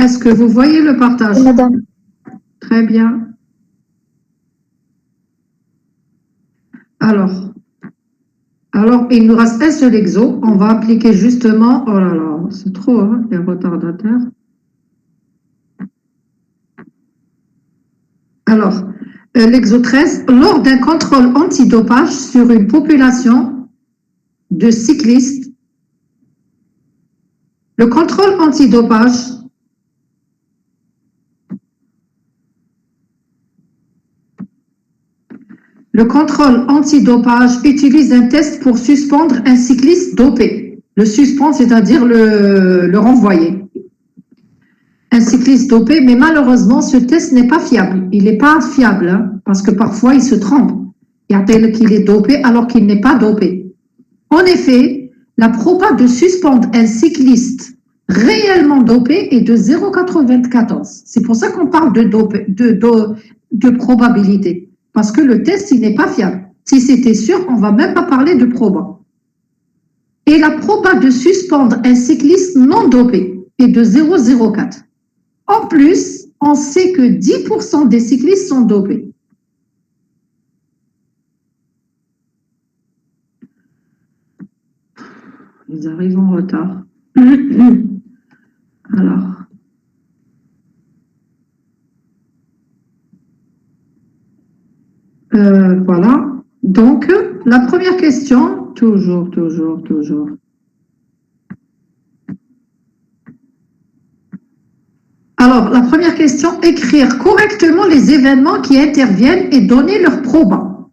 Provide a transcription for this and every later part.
Est-ce que vous voyez le partage? Madame. Très bien. Alors, il nous reste un seul exo. On va appliquer justement... Oh là là, c'est trop, hein, les retardataires. Alors, l'exo 13, lors d'un contrôle antidopage sur une population de cyclistes, le contrôle antidopage utilise un test pour suspendre un cycliste dopé. Le suspendre, c'est-à-dire le renvoyer. Un cycliste dopé, mais malheureusement, ce test n'est pas fiable. Il n'est pas fiable, hein, parce que parfois, il se trompe. Il y a tel qu'il est dopé alors qu'il n'est pas dopé. En effet, la proba de suspendre un cycliste réellement dopé est de 0,94. C'est pour ça qu'on parle de probabilité, parce que le test, il n'est pas fiable. Si c'était sûr, on ne va même pas parler de proba. Et la proba de suspendre un cycliste non dopé est de 0,04. En plus, on sait que 10% des cyclistes sont dopés. Ils arrivent en retard. Alors. Voilà. Donc, la première question, toujours. Alors, la première question, écrire correctement les événements qui interviennent et donner leur proba.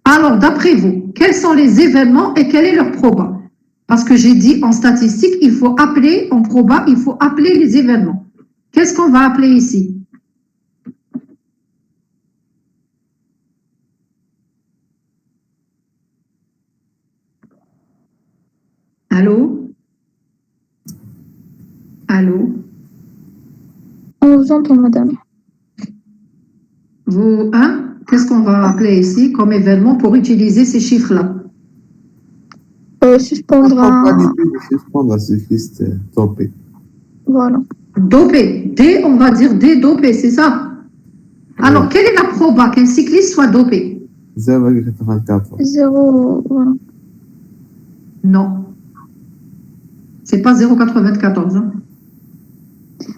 Alors, d'après vous, quels sont les événements et quel est leur proba? Parce que j'ai dit en statistique, il faut appeler, en proba, il faut appeler les événements. Qu'est-ce qu'on va appeler ici? Allô? Allô? On vous entend, madame. Vous, hein? Qu'est-ce qu'on va appeler ici comme événement pour utiliser ces chiffres-là? Suspendre Suspendre un cycliste dopé. Voilà. Dopé. D, on va dire D dopé, c'est ça? Alors, quelle est la proba qu'un cycliste soit dopé? 0,94. 0, voilà. Non. C'est pas 0,94. Hein.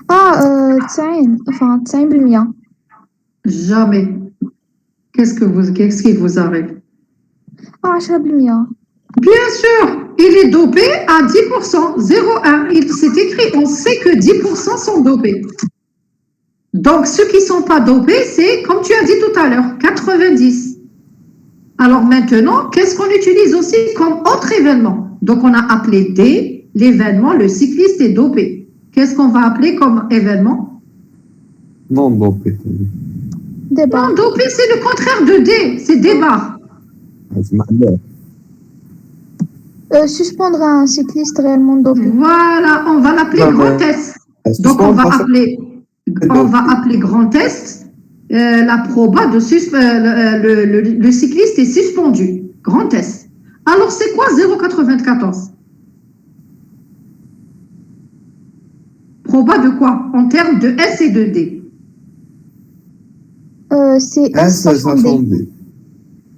Ah, 90%. Jamais. Qu'est-ce qui vous arrive? 10%. Bien sûr, il est dopé à 10%, 0,1. C'est écrit, on sait que 10% sont dopés. Donc, ceux qui ne sont pas dopés, c'est, comme tu as dit tout à l'heure, 90. Alors maintenant, qu'est-ce qu'on utilise aussi comme autre événement? Donc, on a appelé D, l'événement, le cycliste est dopé. Qu'est-ce qu'on va appeler comme événement? Non dopé. Débat. Non, dopé, c'est le contraire de D, c'est débat. Suspendre un cycliste réellement dopé. Voilà, on va l'appeler grand test. Donc, on va appeler grand test la proba de le cycliste est suspendu. Grand test. Alors, c'est quoi 0,94? Proba de quoi? En termes de S et de D. C'est S sachant D.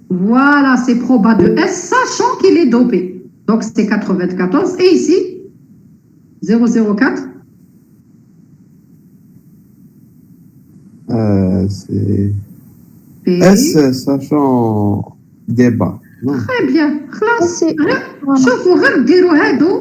Voilà, c'est proba de S, sachant qu'il est dopé. Donc, c'est 94. Et ici, 0,04. C'est P. S sachant débat. Très bien. Voilà.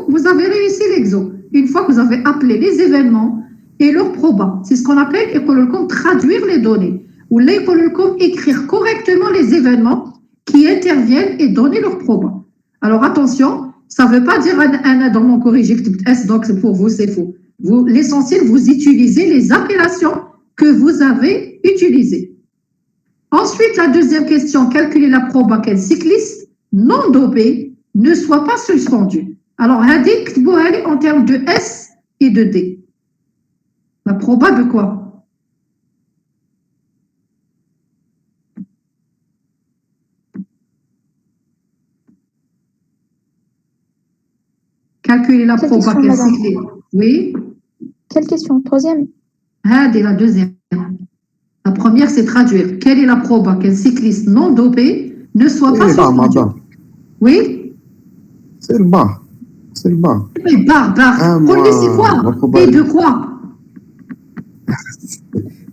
Vous avez réussi l'exo. Une fois que vous avez appelé les événements et leur proba, c'est ce qu'on appelle traduire les données. Ou écrire correctement les événements qui interviennent et donner leur proba. Alors attention, ça ne veut pas dire un dans mon corrigé S, donc pour vous, c'est faux. L'essentiel, vous utilisez les appellations que vous avez utilisées. Ensuite, la deuxième question, calculer la proba qu'un cycliste non dopé ne soit pas suspendu. Alors, en termes de S et de D. La proba de quoi? Calculer la proba qu'un cycliste. Oui. Quelle question? Troisième? Hadi la deuxième. La première, c'est traduire. Quelle est la proba qu'un cycliste non dopé ne soit pas C'est le bar, suspendu? madame. Oui? C'est le bar. C'est le bar. Mais barre. Collé, c'est La quoi? proba, Et de quoi?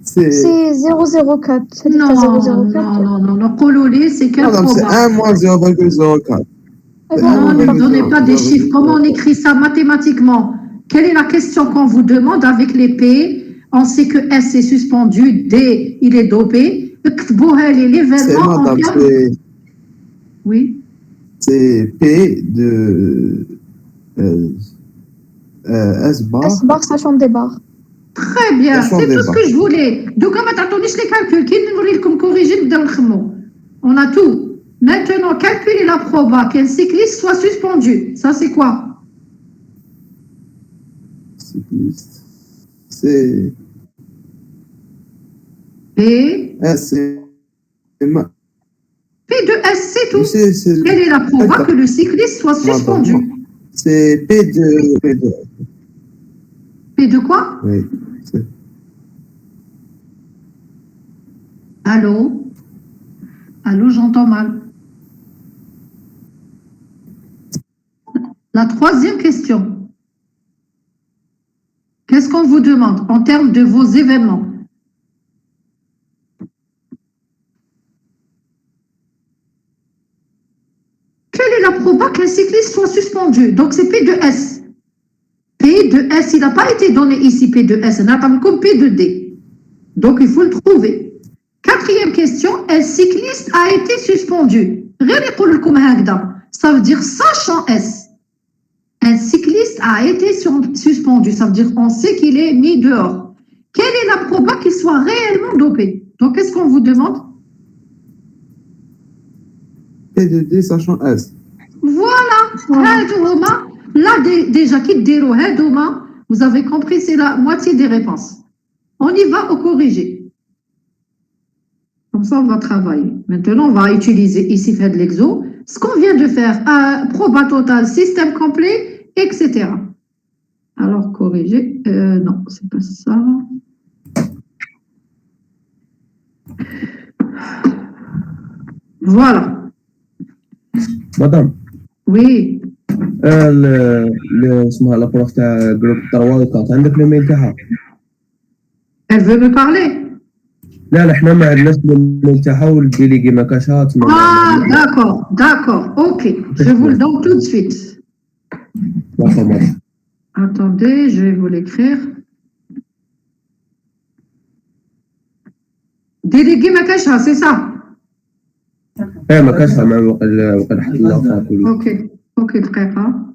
c'est... C'est 004. C'est Non, 004. non. Collé, c'est quelle Madame, c'est proba? 1 moins 0,04. Et C'est voilà. Non, ne 1 me donnez pas des chiffres. Comment on écrit ça mathématiquement? Quelle est la question qu'on vous demande avec les P? On sait que S est suspendu, D, il est dopé. C'est, L'événement en madame, termes... Oui. c'est P de S bar, S bar sachant des barres. Très bien, sachant c'est des tout ce barres. que je voulais. Donc, on va t'attendre les calculs. Qui nous voulait comme corriger dans le mot? On a tout. Maintenant, calculer la proba qu'un cycliste soit suspendu. Ça, c'est quoi? C'est P. S, c'est... P de S, c'est tout. C'est... Quelle est la proba que le cycliste soit suspendu? C'est P de... P de quoi? Oui. Allô? Allô, j'entends mal. La troisième question. Qu'est-ce qu'on vous demande en termes de vos événements? Quelle est la proba qu'un cycliste soit suspendu? Donc, c'est P de S. P de S, il n'a pas été donné ici, P de S. On attend comme P de D. Donc, il faut le trouver. Quatrième question, un cycliste a été suspendu. Ça veut dire sachant S. Un cycliste a été suspendu. Ça veut dire qu'on sait qu'il est mis dehors. Quelle est la proba qu'il soit réellement dopé? Donc, qu'est-ce qu'on vous demande? P de D sachant S. Voilà. Là, déjà, vous avez compris, c'est la moitié des réponses. On y va au corrigé. Comme ça, on va travailler. Maintenant, on va utiliser ici, faire de l'exo, ce qu'on vient de faire, proba total, système complet, etc. Alors, corriger, non, c'est pas ça. Voilà. مدام Oui. اسمها لابروف تاع جروب 3 عندك ليميل تاعها؟ Elle veut me parler. لا حنا ما عندناش ليميل تاعها والديليغي ما كاشها تما. Ah, d'accord, ok. Je vous le donne tout de suite. Attendez, je vais vous l'écrire. Délégué Makacha, c'est ça? ما كاشها مع وقد حط لها Ok, دقيقة.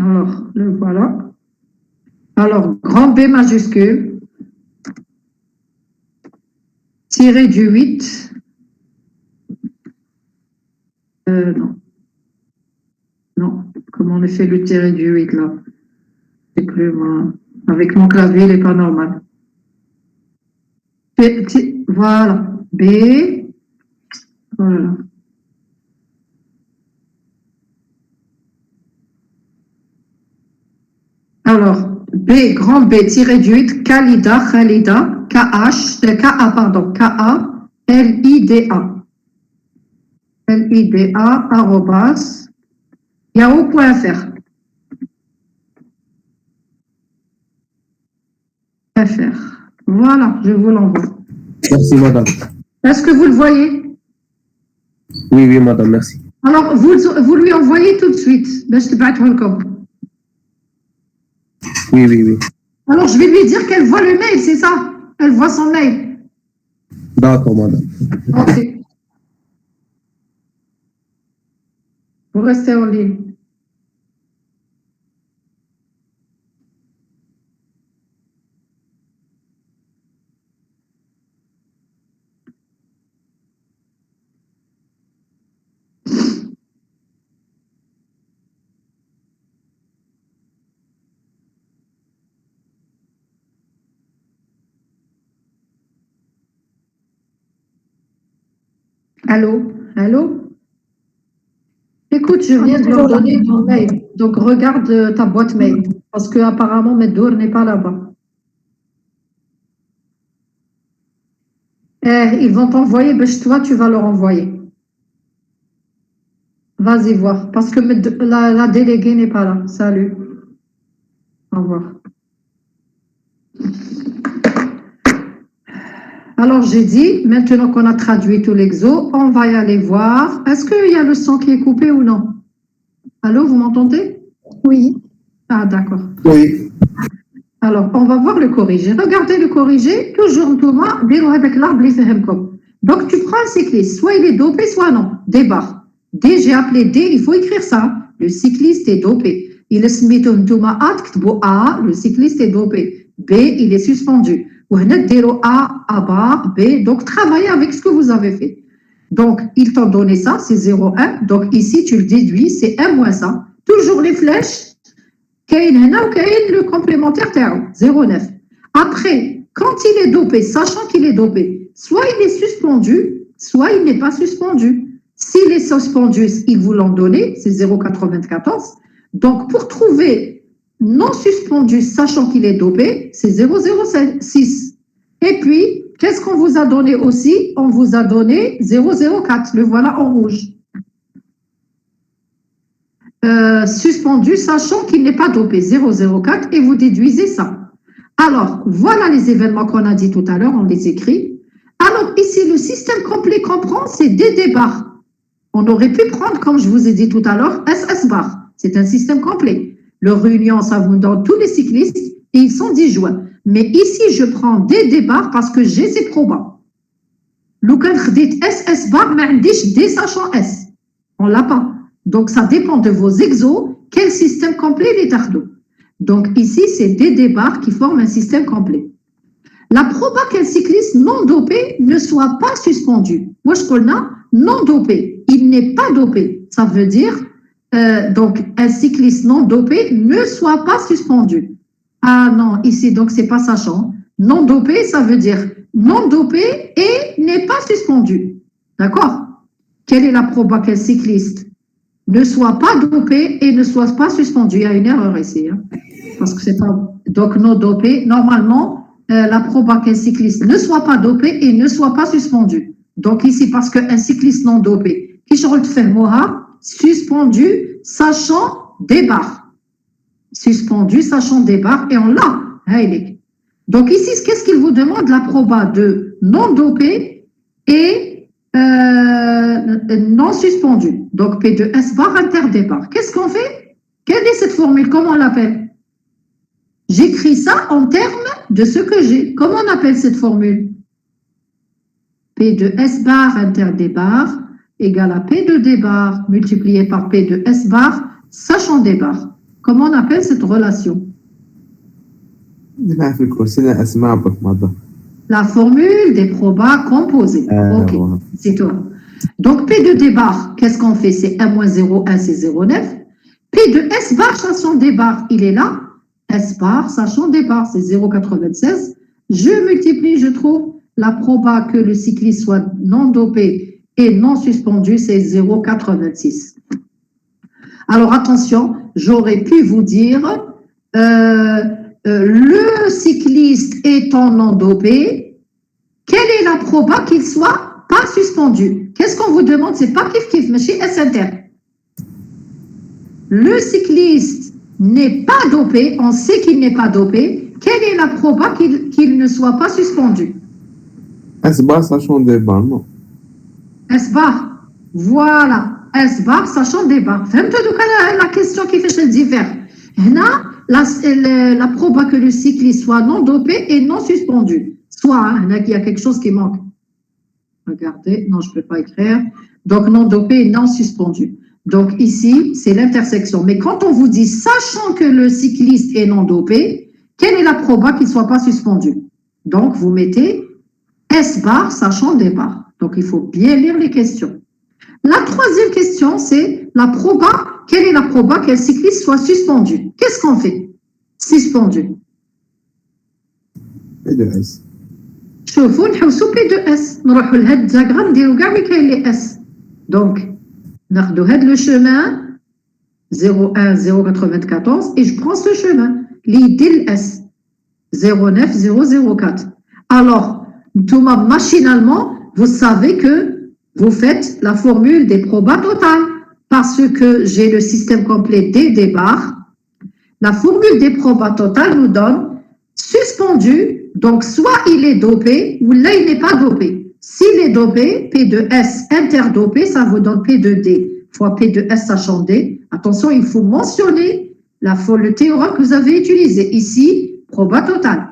Alors, le voilà. Alors, grand B majuscule, tiré du 8. Non. Comment on fait le tiré du 8 là? C'est plus moi. Avec mon clavier, il n'est pas normal. Voilà. B. Voilà. Alors, B, grand B, tiré du 8, Khalida, K-A, pardon, K-A-L-I-D-A. L-I-D-A, arrobas, yahoo.fr. FR. Voilà, je vous l'envoie. Merci madame. Est-ce que vous le voyez? Oui madame, merci. Alors, vous lui envoyez tout de suite. Oui. Alors, je vais lui dire qu'elle voit le mail, c'est ça? Elle voit son mail. D'accord madame. Ok. Vous restez en ligne. Allô? Allô? Écoute, je viens de leur toujours là. donner ton mail. Donc, regarde ta boîte mail. Parce que apparemment, Medour n'est pas là-bas. Ils vont t'envoyer, ben, toi, tu vas leur envoyer. Vas-y voir. Parce que la déléguée n'est pas là. Salut. Au revoir. Alors, j'ai dit, maintenant qu'on a traduit tout l'exo, on va y aller voir. Est-ce qu'il y a le son qui est coupé ou non? Allô, vous m'entendez? Oui. Ah, d'accord. Oui. Alors, on va voir le corrigé. Regardez le corrigé, toujours Thomas, avec l'arbre, les fehemkom. Donc, tu prends un cycliste, soit il est dopé, soit non. D barre. D, j'ai appelé D, il faut écrire ça. Le cycliste est dopé. Il est smito Thomas A, le cycliste est dopé. B, il est suspendu. Ou A barre, B. Donc, travaillez avec ce que vous avez fait. Donc, ils t'ont donné ça, c'est 0,1. Donc, ici, tu le déduis, c'est 1 moins ça. Toujours les flèches. Le complémentaire 0,9. Après, quand il est dopé, sachant qu'il est dopé, soit il est suspendu, soit il n'est pas suspendu. S'il est suspendu, ils vous l'ont donné, c'est 0,94. Donc, pour trouver non suspendu, sachant qu'il est dopé, c'est 0,06. Et puis, qu'est-ce qu'on vous a donné aussi? On vous a donné 0,04. Le voilà en rouge. Suspendu, sachant qu'il n'est pas dopé, 0,04, et vous déduisez ça. Alors, voilà les événements qu'on a dit tout à l'heure, on les écrit. Alors, ici, le système complet qu'on prend, c'est DD bar. On aurait pu prendre, comme je vous ai dit tout à l'heure, SS bar. C'est un système complet. Leur réunion, ça vous donne tous les cyclistes, et ils sont 10 joints. Mais ici, je prends DD bar parce que j'ai ces probas. Le cadre dit SS bar, mais D sachant S. On l'a pas. Donc, ça dépend de vos exos, quel système complet est tardo. Donc, ici, c'est des débats qui forment un système complet. La proba qu'un cycliste non dopé ne soit pas suspendu. Moi, je connais non dopé. Il n'est pas dopé. Ça veut dire, donc, un cycliste non dopé ne soit pas suspendu. Ah non, ici, donc, c'est pas sachant. Non dopé, ça veut dire non dopé et n'est pas suspendu. D'accord? Quelle est la proba qu'un cycliste ne soit pas dopé et ne soit pas suspendu? Il y a une erreur ici. Hein, parce que c'est pas. Donc, non dopé, normalement, la proba qu'un cycliste ne soit pas dopé et ne soit pas suspendu. Donc, ici, parce qu'un cycliste non dopé, qui chante fait suspendu, sachant des barres. Suspendu, sachant des barres, et on l'a. Donc, ici, qu'est-ce qu'il vous demande? La proba de non dopé et non suspendu. Donc, P de S bar interdépart. Qu'est-ce qu'on fait? Quelle est cette formule? Comment on l'appelle? J'écris ça en termes de ce que j'ai. Comment on appelle cette formule? P de S bar interdépart égale à P de D bar multiplié par P de S bar sachant D bar. Comment on appelle cette relation? La formule des probas composés. Ok, voilà. C'est tout. Donc, P de D bar, qu'est-ce qu'on fait? C'est 1 moins 0, 1, c'est 0,9. P de S bar, sachant D bar, il est là. S bar, sachant D bar, c'est 0,96. Je multiplie, je trouve la proba que le cycliste soit non dopé et non suspendu, c'est 0,86. Alors, attention, j'aurais pu vous dire... le cycliste étant non dopé, quelle est la proba qu'il soit pas suspendu? Qu'est-ce qu'on vous demande? C'est pas kiff, mais chez S inter. Le cycliste n'est pas dopé, on sait qu'il n'est pas dopé. Quelle est la proba qu'il ne soit pas suspendu? S bar sachant des barres, non? S bar, voilà. S bar sachant des barres. La question qui fait chez le divers. La proba que le cycliste soit non dopé et non suspendu. Soit, il y a quelque chose qui manque. Regardez, non, je ne peux pas écrire. Donc, non dopé et non suspendu. Donc, ici, c'est l'intersection. Mais quand on vous dit, sachant que le cycliste est non dopé, quelle est la proba qu'il ne soit pas suspendu? Donc, vous mettez S bar, sachant des barres. Donc, il faut bien lire les questions. La troisième question, c'est la proba. Quelle est la proba qu'un cycliste soit suspendu? Qu'est-ce qu'on fait? Suspendu. P de S. شوفوا نحوسوا بي دو اس نروحوا لهاد الدياغرام نديروا كاع وين كاين لي اس دونك ناخذوا هاد لو chemin 01 094 et je prends ce chemin l'idée S 09004 alors Thomas machinalement vous savez que vous faites la formule des probas totales parce que j'ai le système complet des barres. La formule des probas totales nous donne suspendu, donc soit il est dopé ou là il n'est pas dopé. S'il est dopé, P de S interdopé, ça vous donne P de D fois P de S sachant D. Attention, il faut mentionner le théorème que vous avez utilisé ici, proba totale.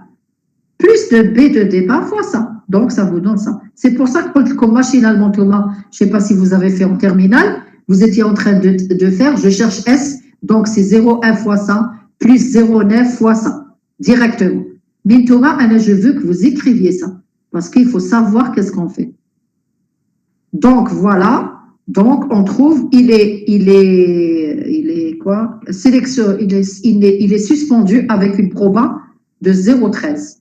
Plus de B de D fois ça. Donc ça vous donne ça. C'est pour ça que comme machinalement, Thomas, je ne sais pas si vous avez fait en terminale, vous étiez en train de faire, je cherche S, donc c'est 0,1 fois ça, plus 0,9 fois ça, directement. Mais Thomas, je veux que vous écriviez ça, parce qu'il faut savoir qu'est-ce qu'on fait. Donc voilà, donc on trouve, il est quoi? Sélection, il est suspendu avec une proba de 0,13.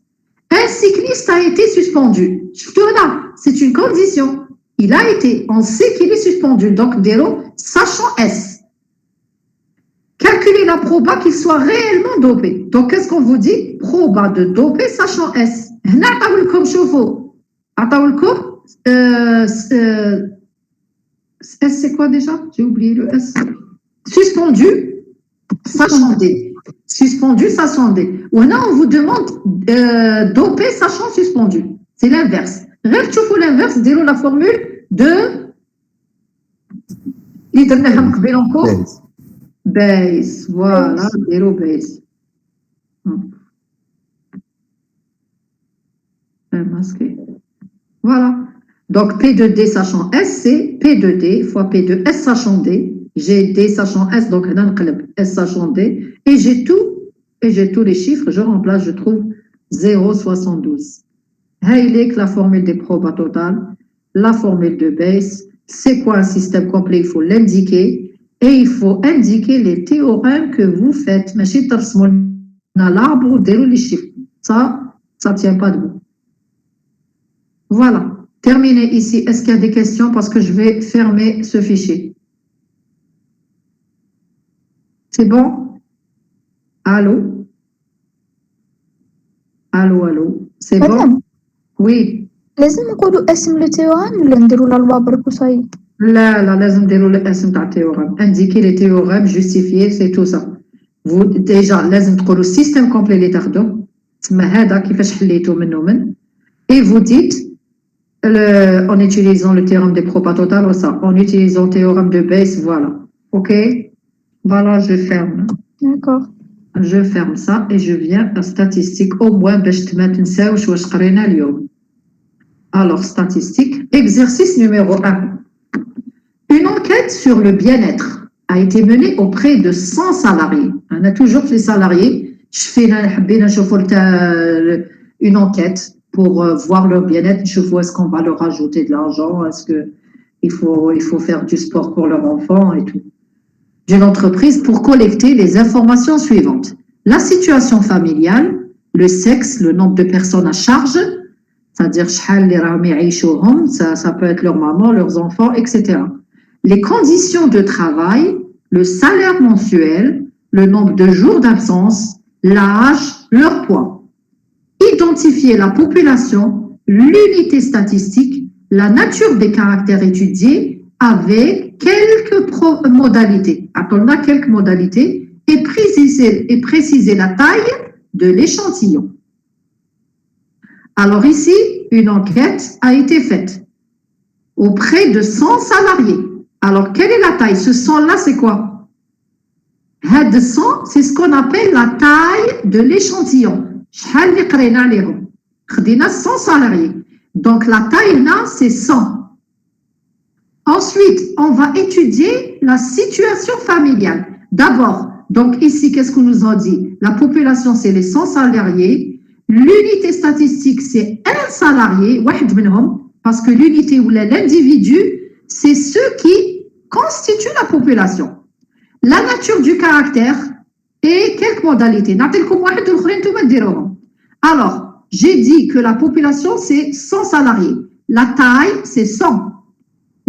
Un cycliste a été suspendu. Là, c'est une condition. Il a été, on sait qu'il est suspendu. Donc, Déro, sachant S. Calculez la proba qu'il soit réellement dopé. Donc, qu'est-ce qu'on vous dit? Proba de dopé sachant S. N'attawulkom chauffe-eau. Attawulkom, S, c'est quoi déjà? J'ai oublié le S. Suspendu, sachant D. Suspendu, sachant D. Ou là, on vous demande dopé, sachant suspendu. C'est l'inverse. Regardez l'inverse, déroule la formule de base. Voilà, déroule base. Masqué. Voilà. Donc, P de D sachant S, c'est P de D fois P de S sachant D. J'ai D sachant S, donc S sachant D. Et j'ai tous les chiffres, je remplace, je trouve 0,72. Haylik, la formule des probas totales, la formule de base. C'est quoi un système complet? Il faut l'indiquer. Et il faut indiquer les théorèmes que vous faites. Mais si vous l'arbre ou les chiffres, ça ne tient pas debout. Voilà. Terminé ici. Est-ce qu'il y a des questions? Parce que je vais fermer ce fichier. C'est bon? Allô? Allô? C'est bon? Oui. لازم نقولوا اسم لو تيورام ولا نديروا لا لوا برك وصاي؟ لا لازم نديروا الاسم تاع التيورام. Indiquer les théorèmes, justifier, c'est tout ça. Vous déjà لازم تقولوا السيستم كومبلي اللي تاخذوه. تسمى هذا كيفاش حليتو منه et vous dites en utilisant le théorème des probas totales ou ça, en utilisant le théorème de Bayes, voilà. OK? Voilà, je ferme. D'accord. Je ferme ça et je viens à statistique au moins باش ما تنساوش واش قرينا اليوم. Alors, statistique, exercice numéro 1. Une enquête sur le bien-être a été menée auprès de 100 salariés. On a toujours les salariés. Je fais une enquête pour voir leur bien-être. Je vois est-ce qu'on va leur ajouter de l'argent, est-ce qu'il faut faire du sport pour leur enfant et tout. D'une entreprise pour collecter les informations suivantes. La situation familiale, le sexe, le nombre de personnes à charge, c'est-à-dire ça peut être leur maman, leurs enfants, etc. Les conditions de travail, le salaire mensuel, le nombre de jours d'absence, l'âge, leur poids. Identifier la population, l'unité statistique, la nature des caractères étudiés avec quelques modalités. On a quelques modalités et préciser la taille de l'échantillon. Alors ici, une enquête a été faite auprès de 100 salariés. Alors, quelle est la taille? Ce 100-là, c'est quoi? Had 100, c'est ce qu'on appelle la taille de l'échantillon. 100 salariés. Donc, la taille là, c'est 100. Ensuite, on va étudier la situation familiale. D'abord, donc ici, qu'est-ce qu'on nous a dit? La population, c'est les 100 salariés. L'unité statistique, c'est un salarié, parce que l'unité ou l'individu, c'est ceux qui constituent la population. La nature du caractère et quelques modalités. Alors, J'ai dit que la population, c'est 100 salariés. La taille, c'est 100.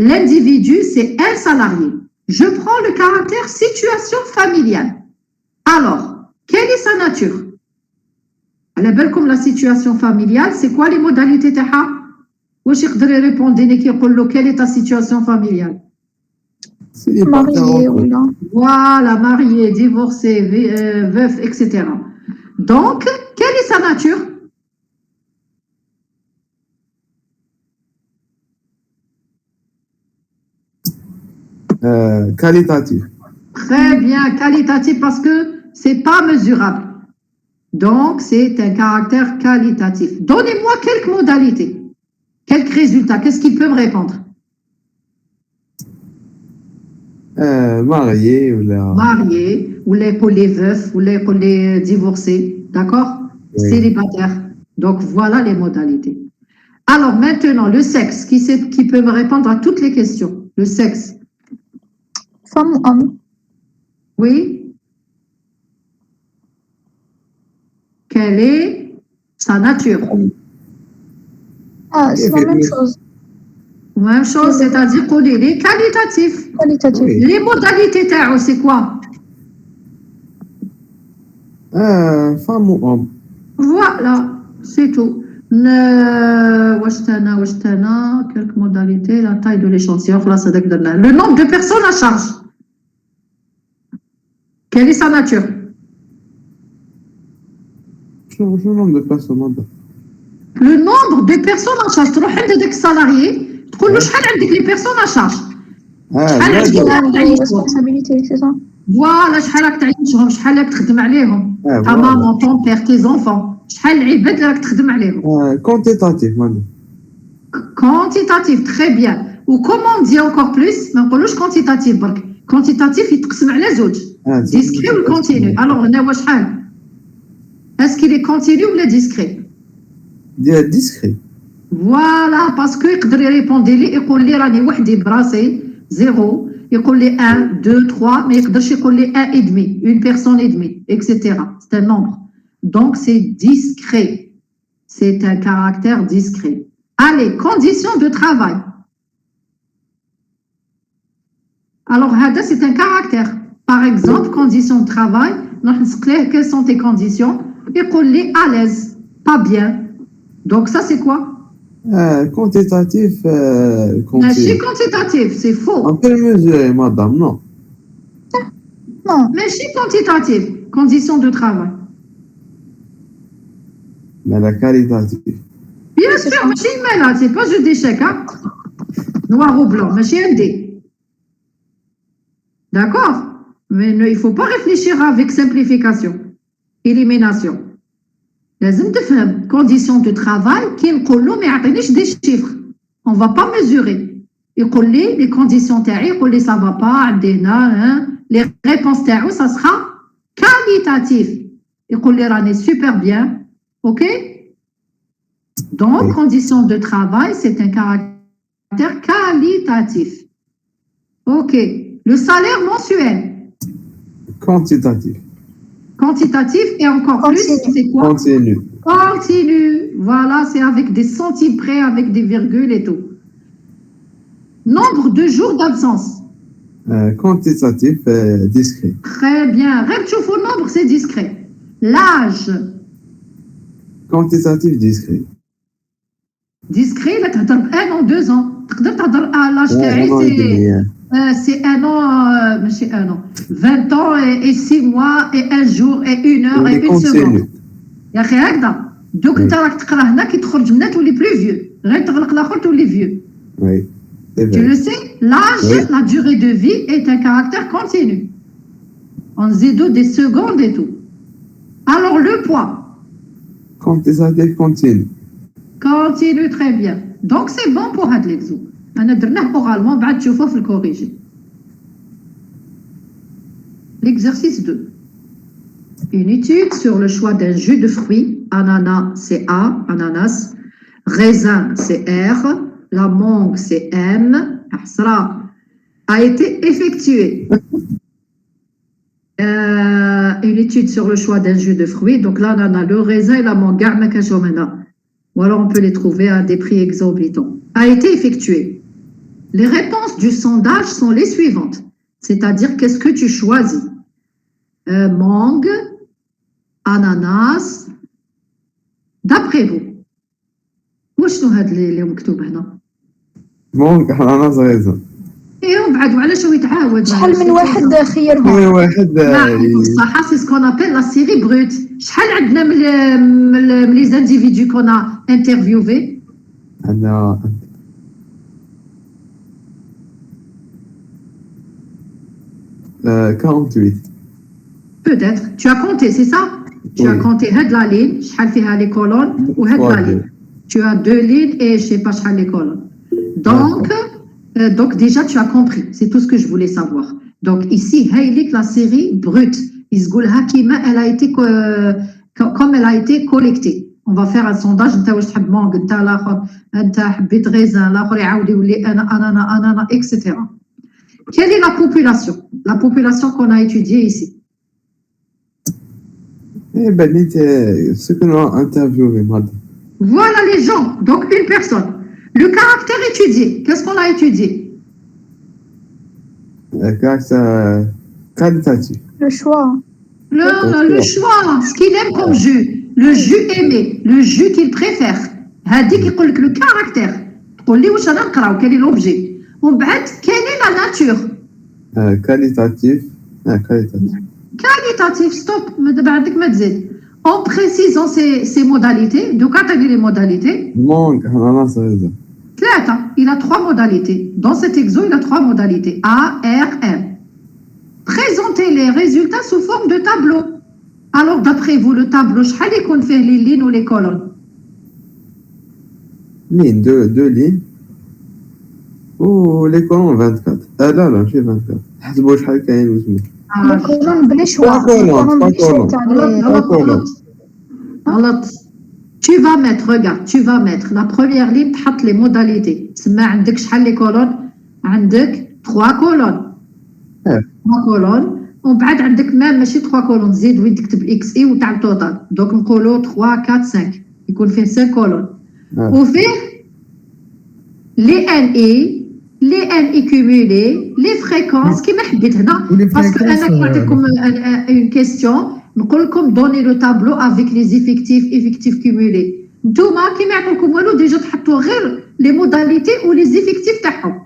L'individu, c'est un salarié. Je prends le caractère situation familiale. Alors, quelle est sa nature? Elle est belle comme la situation familiale. C'est quoi les modalités de واش يقدر يريبوندي لي كيقول له quelle est ta situation familiale? marié ولا Voilà, marié, divorcé, veuf, etc. Donc, quelle est sa nature? Qualitatif. Très bien, qualitatif parce que c'est pas mesurable. Donc, c'est un caractère qualitatif. Donnez-moi quelques modalités. Quelques résultats. Qu'est-ce qu'il peut me répondre? Marié ou là. Marié, ou les veufs, ou les divorcés. D'accord? Oui. Célibataire. Donc, voilà les modalités. Alors, maintenant, le sexe. Qui peut me répondre à toutes les questions? Le sexe. femme ou homme Oui. Quelle est sa nature? Ah, c'est la même chose. Même chose, c'est-à-dire qu'on est les qualitatifs. Qualitatif. Oui. Les modalités, c'est quoi? Femme ou homme. Voilà, c'est tout. واش تانا quelques modalités, la taille de l'échantillon, le nombre de personnes à charge. Quelle est sa nature? شنو nombre de personnes? Le nombre de personnes en charge. تروح عند داك السالاريي تقول له شحال عندك لي بيرسون ان شارج؟ شحال عندك تعيشهم؟ responsabilité, c'est ça. فوالا شحال راك تعيشهم؟ شحال راك تخدم عليهم؟ ta maman, ton père, tes enfants. شحال العباد اللي راك تخدم عليهم؟ Quantitatif, madame. Quantitatif, très bien. Ou comment on dit encore plus? ما نقولوش quantitatif برك. Quantitatif يتقسم على زوج. Discret ou continu. Alors هنا واش شحال؟ Est-ce qu'il est continu ou discret? Discret. Voilà, parce que يقدر يريبوندي لي يقول لي راني وحدي براسي زيرو، يقول لي 1 2 3 ما يقدرش يقول لي 1 et demi, une personne et demie, etc. C'est un nombre. Donc c'est discret. C'est un caractère discret. Allez, conditions de travail. Alors هذا c'est un caractère. Par exemple, conditions de travail, نروح نسق ليه quelles sont tes conditions? يقول لي à l'aise, pas bien. Donc ça c'est quoi? Quantitatif. ماشي quantitatif, c'est faux. En quelle mesure, madame? Non. Non, ماشي quantitatif, conditions de travail. Mais la qualitatif. Bien sûr, ماشي malade, c'est pas jeu d'échecs, hein? Noir ou blanc, ماشي un dé. D'accord? Mais il ne faut pas réfléchir avec simplification, élimination. لازم تفهم conditions de travail كي نقول له ما يعطينيش des chiffres. On va pas mesurer. يقول لي les conditions تاعي يقول لي ça va pas عندنا les réponses تاعو ça sera qualitatif. يقول لي راني super bien. OK? Donc Oui. conditions de travail c'est un caractère qualitatif. OK. Le salaire mensuel. Quantitatif. Quantitatif et encore Continu. plus, c'est quoi? Continu. Continu. Voilà, c'est avec des centimes près, avec des virgules et tout. Nombre de jours d'absence. Quantitatif, discret. Très bien. Rêve tu le nombre, c'est discret. L'âge. Quantitatif, discret. Discret, là, tu as 1 an, 2 ans. Tu as l'âge تاعي, c'est 1 an, ماشي 1 an. 20 ans et 6 mois et 1 jour et 1 heure et 1 seconde. يا اخي هكذا دوك انت راك تقرا هنا كي تخرج منها تولي بلو فيو غير تغلق الاخر تولي فيو. Oui, c'est Tu vrai. le sais, l'âge, Oui. la durée de vie est un caractère continu. On zédo des secondes et tout. Alors le poids Quantitatif, continu. continue très bien. Donc c'est bon pour هاد l'exo. انا درناه oralement بعد تشوفوه في الكوريجي. L'exercice 2. Une étude sur le choix d'un jus de fruits. Ananas, c'est A, ananas. Raisin, c'est R. La mangue, c'est M. A été effectuée. une étude sur le choix d'un jus de fruits. Donc, l'ananas, le raisin et la mangue, ou alors on peut les trouver à des prix exorbitants, a été effectuée. Les réponses du sondage sont les suivantes. C'est-à-dire, qu'est-ce que tu choisis? Mangue, ananas, d'après vous. وشنو هاد اللي مكتوب هنا؟ مونك أناناس ريزن. ايوا بعد وعلاش هو يتعاود؟ شحال من واحد خيرهم؟ كل واحد صح سي سكون ابل لا سيري بروت. شحال عندنا من لي زانديفيدو كنا انترفيوفي؟ عندنا 48. Peut-être. Tu as compté, c'est ça? Tu as compté هاد la ligne, شحال فيها les colonnes ou هاد la ligne. Tu as 2 lignes et je sais pas شحال les colonnes. Donc déjà tu as compris. C'est tout ce que je voulais savoir. Donc ici, هايليك la série brute. يقولها كيما elle a été comme elle a été collectée. On va faire un sondage. انت واش تحب مونغ، انت الاخر انت حبيت غيزان، الاخر يعاود يولي انا etc. Quelle est la population? La population qu'on a étudiée ici. Eh ben, ce qu'on a interviewé, madame. Voilà les gens. Donc, une personne. Le caractère étudié. Qu'est-ce qu'on a étudié? Caractère qualitatif. Le choix. Le choix. Ce qu'il aime comme jus. Le jus aimé. Le jus qu'il préfère. هذيك يقول لك le caractère. تقول لي واش انا نقراو quel est l'objet. ومن بعد quelle est la nature? Qualitatif. Qualitatif. Qualitatif, stop. دابا عندك ما تزيد. En précisant ces modalités, donc attendez les modalités. Mangue, ananas raisin. Il a 3 modalités. Dans cet exo, il a 3 modalités. A, R, M. Présentez les résultats sous forme de tableau. Alors, d'après vous, le tableau, شحال يكون فيه les lignes ou les colonnes? Ligne, 2 lignes. Oh, les colonnes 24. Ah là, j'ai 24. حسبوا شحال كاين واسمو. الكولون بلا شوا. غلط. Tu vas mettre, regarde, tu vas mettre la première ligne, تحط les modalités. تسمى عندك شحال les colonnes؟ عندك 3 colonnes. 3 colonnes. ومن بعد عندك مام ماشي 3 colonnes، زيد وين تكتب اكس اي وتاع التوتال. دونك نقولوا 3 4 5 يكون فيه 5 colonnes. وفيه les NE les NI cumulés, les fréquences qui m'habitent هنا parce que أنا كنعطيكم une question نقول لكم donnez le tableau avec les effectifs cumulés. نتوما كي ما يعطوكم والو ديجا تحطوا غير les modalités ou les effectifs تاعهم.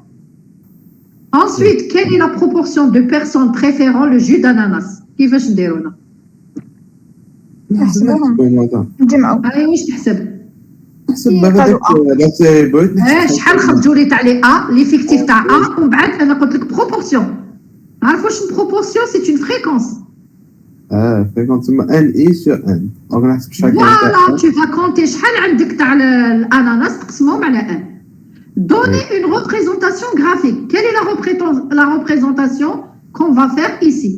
Ensuite, quelle est la proportion de personnes préférant le jus d'ananas? كيفاش نديرو هنا؟ نحسبوهم نجمعوا. واش تحسب؟ حسب شحال خرجوا لي تاع لي ا ليفيكتيف تاع ا ومن بعد انا قلت لك بروبورسيون. عارف واش بروبورسيون؟ سي اون فريكونس. فريكونس ان اي سور ان. دونك نحسب شحال فوالا tu vas compter شحال عندك تاع الاناناس تقسمهم على ان. Donnez une représentation graphique. Quelle est la représentation qu'on va faire ici?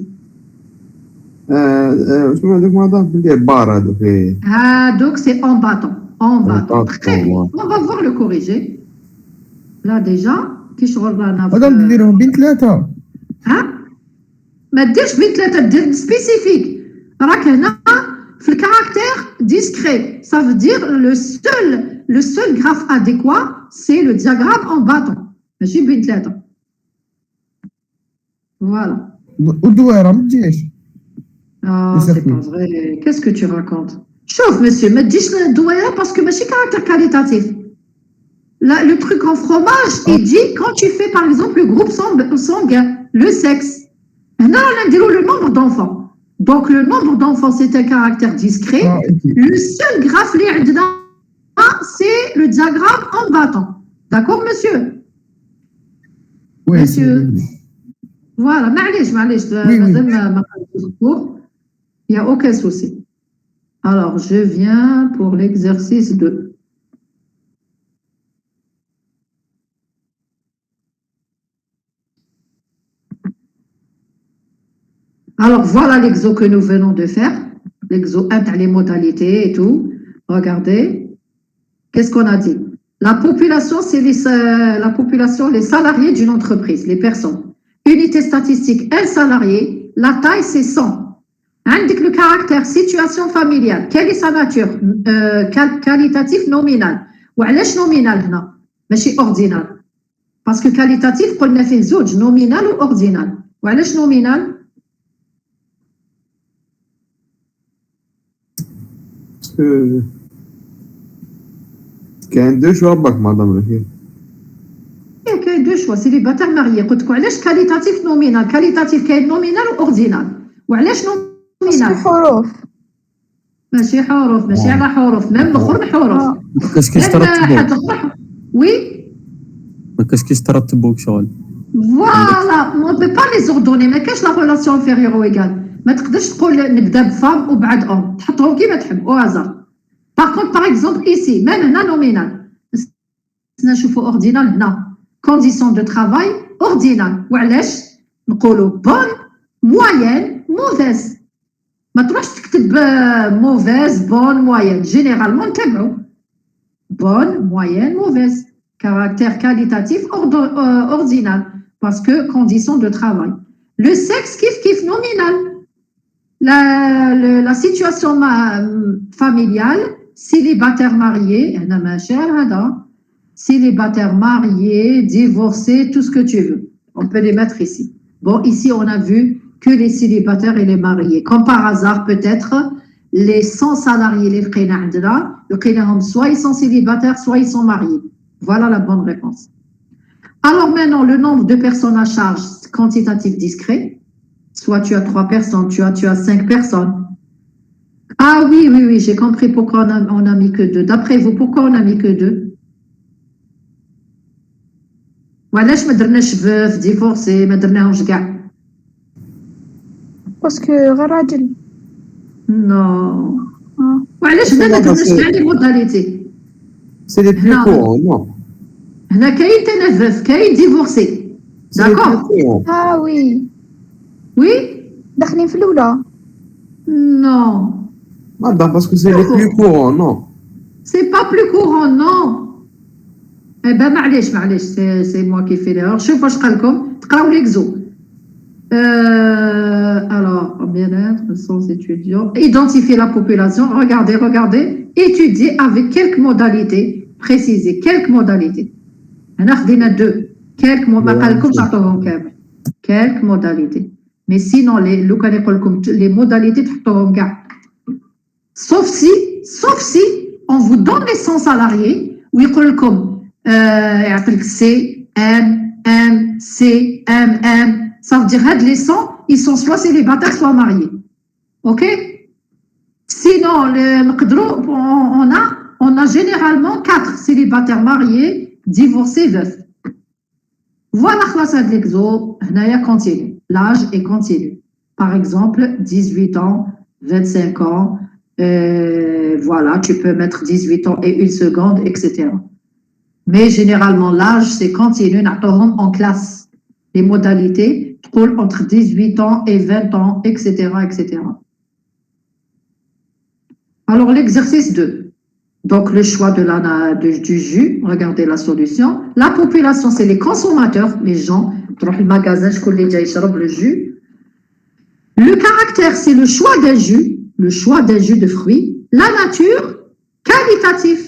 شنو هذوك مدام اللي بار هذوك. هذوك سي en battant. En battant. Très bien. On va voir le corriger. Là déjà, كي شغل رانا هذا نديروهم بين 3. ما ديرش بين 3 دير سبيسيفيك. راك هنا في الكارactère discret. Ça veut dire le seul graphe adéquat, c'est le diagramme en battant. ماشي بين 3. Voilà. والدويره ما تجيش. C'est pas vrai. Qu'est-ce que tu racontes? شوف monsieur, ما تجيش الدويره parce que ماشي caractère qualitatif. Là, le truc en fromage, il dit quand tu fais par exemple le groupe sanguin, le sexe. هنا رانا نديرو le nombre d'enfants. Donc le nombre d'enfants c'est un caractère discret. Le seul graphe اللي عندنا c'est le diagramme en battant. D'accord monsieur? Oui, monsieur. Voilà, معليش مازال ما قلتش cours. Il n'y a aucun souci. Alors, je viens pour l'exercice 2. Alors, voilà l'exo que nous venons de faire. L'exo 1, les modalités et tout. Regardez. Qu'est-ce qu'on a dit? La population, c'est les salariés d'une entreprise, les personnes. Unité statistique, un salarié. La taille, c'est 100. عندك le caractère situation familiale quelle est sa nature qualitatif nominal وعلاش nominal هنا ماشي ordinal parce que qualitatif قلنا فيه زوج nominal و ordinal وعلاش nominal parce que كاين دو شوا باك مدام رفيق كاين دو شوا سيليباتير ماريي قلت لكم علاش كاليتاتيف نومينال كاليتاتيف كاين نومينال واوردينال وعلاش نومينال حروف ماشي حروف ماشي على حروف ميم الاخر حروف كاش كيترتبوا وي ما كاش كيترتبوا شغل فوالا ما بي با لي زوردوني ما كاش لا ريلاسيون انفيريور او ايغال ما تقدرش تقول نبدا بفام وبعد ام تحطهم كيما تحب او هازار باغ كونت باغ اكزومبل ايسي ميم هنا نومينال نشوفوا اوردينال هنا كونديسيون دو ترافاي اوردينال وعلاش نقولوا بون موين موفيز ما تروحش تكتب موفيز بون موين جينيرالمون نتبعوا بون موين موفيز caractère qualitatif ordinal parce que condition de travail. Le sexe kif nominal. La situation familiale, célibataire marié, célibataire marié, divorcé, tout ce que tu veux. On peut les mettre ici. Bon, ici, on a vu que les célibataires et les mariés. Comme par hasard, peut-être, les 100 salariés, les soit ils sont célibataires, soit ils sont mariés. Voilà la bonne réponse. Alors maintenant, le nombre de personnes à charge quantitatif discret. Soit tu as 3 personnes, tu as 5 personnes. Ah oui, j'ai compris pourquoi on a mis que 2. D'après vous, pourquoi on a mis que 2 وعلاش ما درناش veuf, divorcé, ما درناهمش كاع باسكو غير راجل نو وعلاش ما درناش كاع لي موداليتي c'est les plus courants non هنا كاين تانا veuf كاين divorcé d'accord وي oui داخلين في الاولى non madame parce que c'est les plus courants non c'est pas plus courant non eh ben معليش c'est moi qui fais l'erreur شوف واش قال لكم تقراو ليكزو alors bien-être sans étudiants identifier la population regardez étudier avec quelques modalités préciser quelques modalités هنا خدينا 2 quelques ما قالكمش عطوهم كامل quelques modalités mais sinon لو كان يقول لكم les modalités تحطوهم كاع sauf si on vous donne les 100 salariés ويقول لكم يعطيك C M M C M M ça veut dire هاد les 100 ils sont soit célibataires soit mariés ok sinon on a généralement 4 célibataires mariés divorcés veufs voilà خلاص هاد l'exo هنايا continue l'âge est continu par exemple 18 ans 25 ans voilà tu peux mettre 18 ans et 1 seconde etc mais généralement l'âge c'est continu نعطوهم en classe les modalités entre 18 ans et 20 ans etc etc alors l'exercice 2 donc le choix du jus regardez la solution la population c'est les consommateurs les gens تروح المغازان شكون اللي جاي يشرب le jus le caractère c'est le choix d'un jus de fruits la nature qualitatif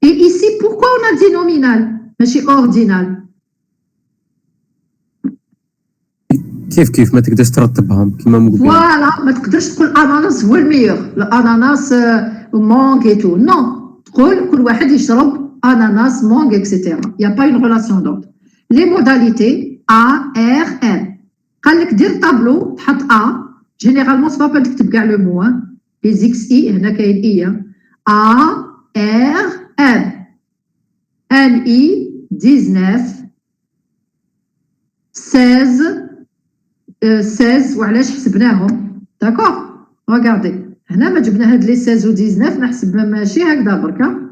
et ici pourquoi on a dit nominal ماشي ordinal كيف ما تقدرش ترتبهم كيما مقبل فوالا ما تقدرش تقول الاناناس هو الميور الاناناس مونغ اي تو نو تقول كل واحد يشرب اناناس مونغ اكسيتيرا يا با اون ريلاسيون دونك لي موداليتي ا ار ام قال لك دير طابلو تحط ا جينيرالمون سوا با تكتب كاع لو مو لي زيكس اي هنا كاين اي ا ار ام ان اي 19 16 وعلاش حسبناهم داكوغ regardez هنا ما جبنا هاد لي 16 و 19 نحسب ماشي هكذا بركا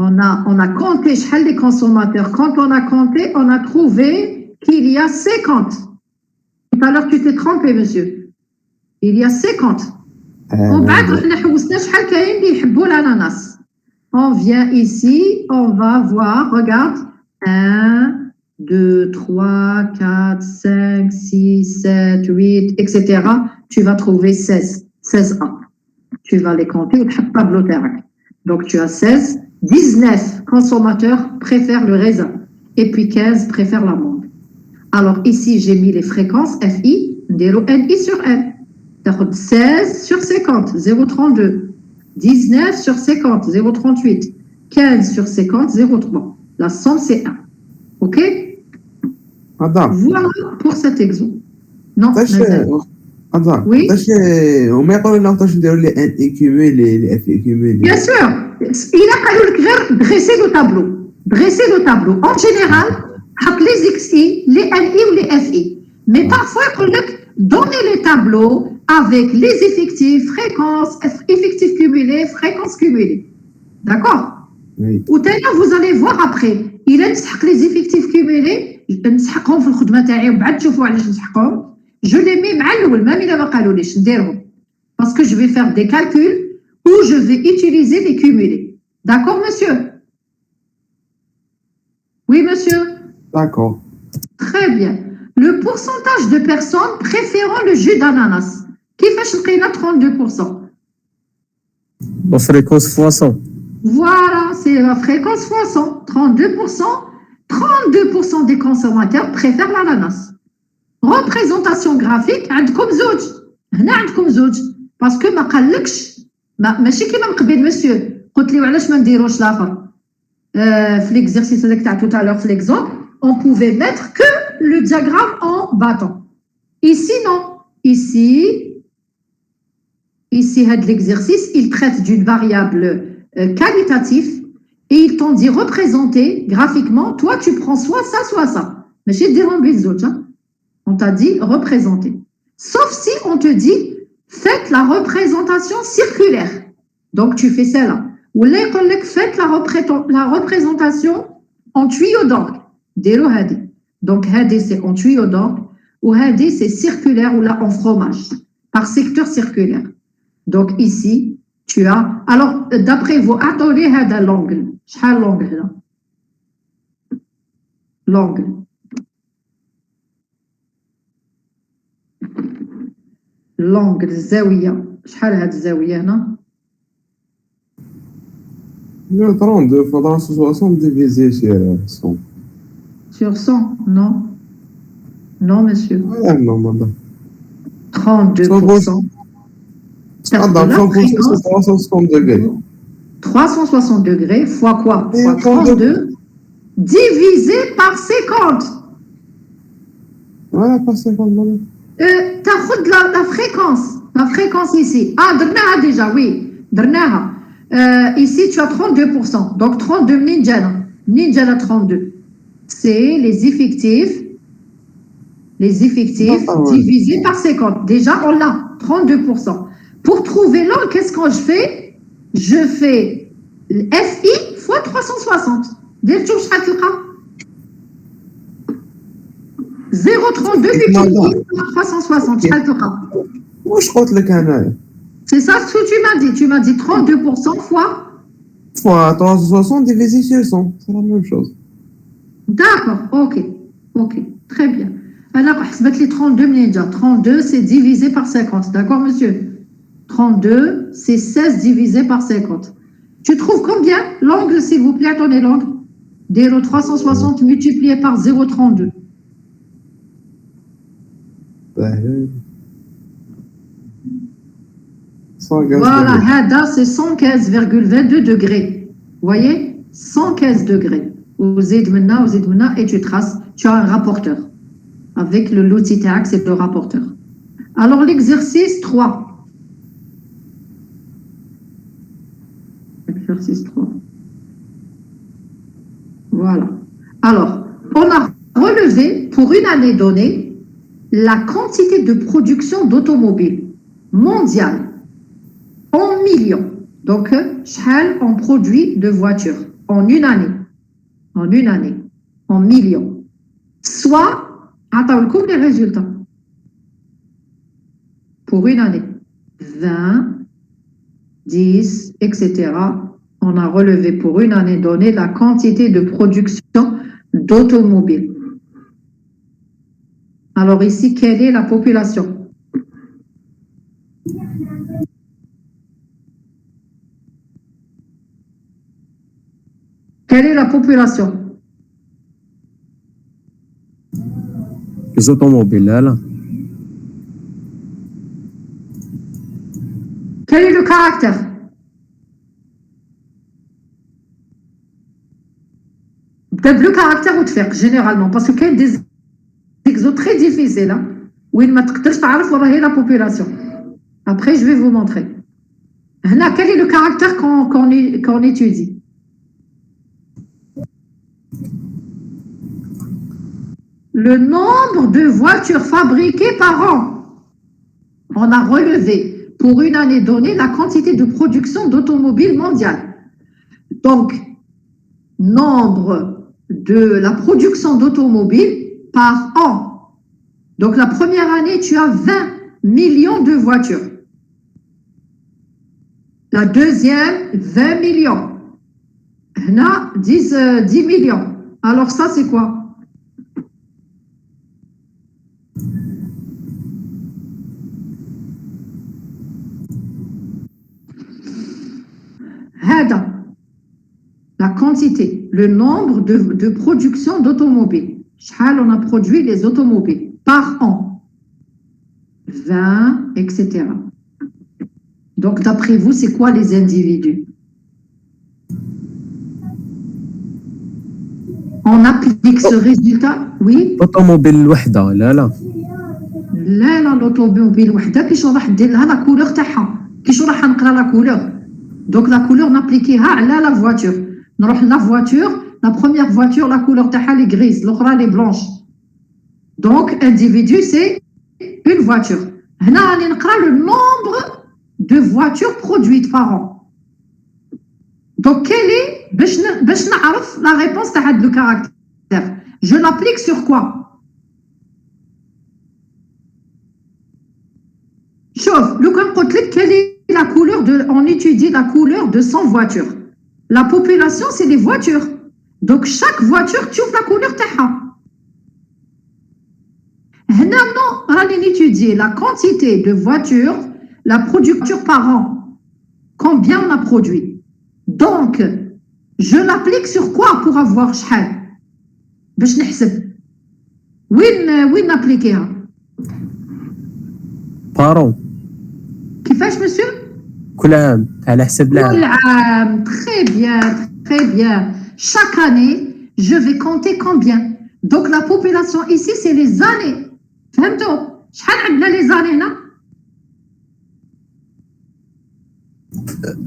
on a compté شحال لي consommateurs quand on a compté on a trouvé qu'il y a 50 tout à l'heure tu t'es trompé monsieur il y a 50 ومن بعد رحنا حوسنا شحال كاين اللي يحبوا الاناناس on vient ici on va voir regarde 1 2, 3, 4, 5, 6, 7, 8, etc. Tu vas trouver 16. 16A. Tu vas les compter au tableau تاعك. Donc, tu as 16. 19 consommateurs préfèrent le raisin. Et puis 15 préfèrent l'amande. Alors, ici, j'ai mis les fréquences FI, NI sur N. 16 sur 50, 0,32. 19 sur 50, 0,38. 15 sur 50, 0,3. La somme, c'est 1. OK? هذا Voilà pour cet exemple. Non, باش Nazal. هذا Oui. باش هما يقولوا لنا باش نديروا لي ان اي كيمولي لي اف اي كيمولي Bien sûr, il a fallu dresser le tableau. Dresser le tableau. En général, les XI, les NI ou les FI. Mais parfois, il faut donner les tableaux avec les effectifs, fréquences, effectifs cumulés, fréquences cumulées. D'accord? Oui. Ou d'ailleurs, vous allez voir après. Il a les effectifs cumulés. نسحقهم في الخدمة تاعي وبعد تشوفوا علاش نسحقهم. Je les mets مع الأول même إلا ما قالوليش نديرهم. Parce que je vais faire des calculs où je vais utiliser les cumulés. D'accord, monsieur? Oui, monsieur? D'accord. Très bien. Le pourcentage de personnes préférant le jus d'ananas. كيفاش لقينا 32%? La fréquence fois 100. Voilà, c'est la fréquence fois 100. 32%. 32% des consommateurs préfèrent l'ananas. Représentation graphique, عندكم زوج. هنا عندكم زوج. Parce que ما قالكش ماشي كيما من قبل مسيو قلت لي وعلاش ما نديروش الاخر. في l'exercice هذاك تاع tout à l'heure في l'exemple, on pouvait mettre que le diagramme en bâton. Ici non. Ici هاد l'exercice, il traite d'une variable qualitative et ils t'ont dit représenter graphiquement, toi tu prends soit ça. ماشي ديرهم بالزوج. On t'a dit représenter. Sauf si on te dit faites la représentation circulaire. Donc tu fais celle-là. Ou là, faites la représentation en tuyau d'angle. Delo hadi. Donc hadi c'est en tuyau d'angle ou hadi c'est circulaire ou là en fromage par secteur circulaire. Donc ici tu as. Alors d'après vous, attendez hada l'angle. شحال l'angle là? L'angle. L'angle الزاوية شحال هاد الزاوية هنا؟ 32 fois 360 divisé sur 100. Sur 100, non? Non, monsieur. Ah non, madame. 32%. Madame, 100% c'est 360 degrés. 360 degrés fois quoi? Et Fois 32. 32 divisé par 50. Voilà, pas 50, madame. تاخذ la fréquence. La fréquence ici. Ah, درناها déjà, oui. درناها. Ici, tu as 32%. Donc, 32 منين جانا 32. C'est les effectifs divisés par 50. Déjà, on l'a, 32%. Pour trouver l'angle, qu'est-ce que je fais? Je fais FI fois 360. درتو شحال تلقى 0,32 multiplié par 360 شحال تلقى واش قلت لك انايا؟ C'est ça ce que tu m'as dit. Tu m'as dit 32% fois. Fois 360 divisé sur 100. C'est la même chose. D'accord, ok, très bien. Alors, حسبت لي 32 منين جا 32 c'est divisé par 50, d'accord monsieur? 32 c'est 16 divisé par 50. Tu trouves combien l'angle s'il vous plaît? Attendez l'angle. 0,360 multiplié par 0,32. Voilà, هذا c'est 115,22 degrés. Vous voyez? 115 degrés. وزيد منا et tu traces. Tu as un rapporteur. Avec l'outil TAC, c'est le rapporteur. Alors l'exercice 3. Exercice 3. Voilà. Alors, on a relevé pour une année donnée la quantité de production d'automobiles mondiale en millions. Donc, شحال on produit de voitures en une année. En millions. Soit, attends, les résultats. Pour une année. 20, 10, etc. On a relevé pour une année donnée la quantité de production d'automobiles. Alors ici, quelle est la population? Quelle est la population? Les automobiles, là. Quel est le caractère? Peut-être le caractère ou faire généralement, parce qu'il y a des exos très difficiles, hein, où il ne pas la population. Après, je vais vous montrer. Là, quel est le caractère qu'on étudie? Le nombre de voitures fabriquées par an. On a relevé pour une année donnée la quantité de production d'automobiles mondiales. Donc, nombre de la production d'automobiles par an. Donc, la première année, tu as 20 millions de voitures. La deuxième, 20 millions. Là, 10 millions. Alors, ça, c'est quoi? La quantité, le nombre de production d'automobiles. On a produit les automobiles par an. 20, etc. Donc, d'après vous, c'est quoi les individus? On applique ce résultat, oui? Automobile الوحدة لا لا. لا l'automobile وحده كيفاش راح ندير لها لا كولور تاعها كيفاش راح نقرا لا كولور دونك لا كولور نابليكيها على لا فواتور نروح لا فواتور لا بروميير فواتور لا كولور تاعها لي غريز الاخرى لي بلونش دونك انديفيدو سي اون فواتور هنا راني نقرا لو نومبر دو فواتور برودويت بار ان دونك كيلي باش نعرف لا ريبونس تاع هاد لو كاركتير جو لابليك سور كوا Chauffe, le quelle est la couleur de, on étudie la couleur de 100 voitures. La population, c'est des voitures. Donc, chaque voiture, tu ouvres la couleur taha. Non, on étudie la quantité de voitures, la production par an. Combien on a produit. Donc, je l'applique sur quoi pour avoir shahal? باش نحسب. وين نابليكيها؟ بارون. كيفاش مسيو؟ كل عام على حسب العام. كل عام. Très bien, très bien. Chaque année, je vais compter combien. Donc la population ici, c'est les années. فهمتوا؟ شحال عندنا les années هنا؟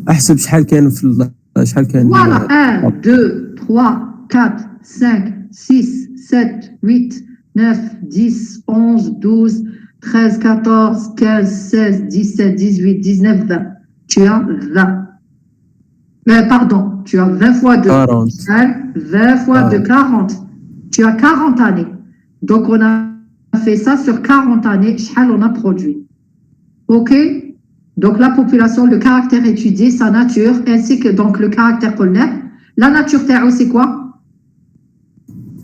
احسب شحال كان في شحال كان. Voilà, 1, 2, 3, 4, 5, 6, 7, 8, 9, 10, 11, 12, 13, 14, 15, 16, 17, 18, 19, 20. Tu as 20. Pardon, tu as 20 fois 2. 40. 20 fois 2, 40. Tu as 40 années. Donc, on a fait ça sur 40 années. On a produit. OK? Donc, la population, le caractère étudié, sa nature, ainsi que donc le caractère polaire. La nature terre, c'est quoi?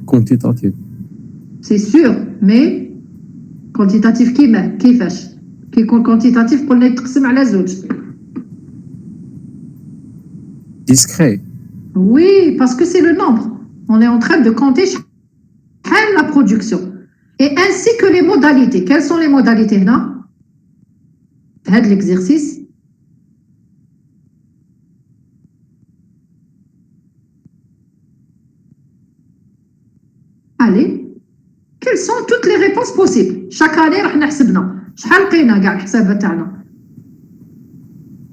Quantitatif. C'est sûr, mais quantitatif كيفاش كيكون quantitatif قلنا يتقسم على زوج. Discret. Oui, parce que c'est le nombre. On est en train de compter la production. Et ainsi que les modalités. Quelles sont les modalités là? L'exercice. Allez. Quelles sont toutes les réponses possibles? Chaque année, راح نحسبنا. شحال لقينا كاع الحسابات تاعنا.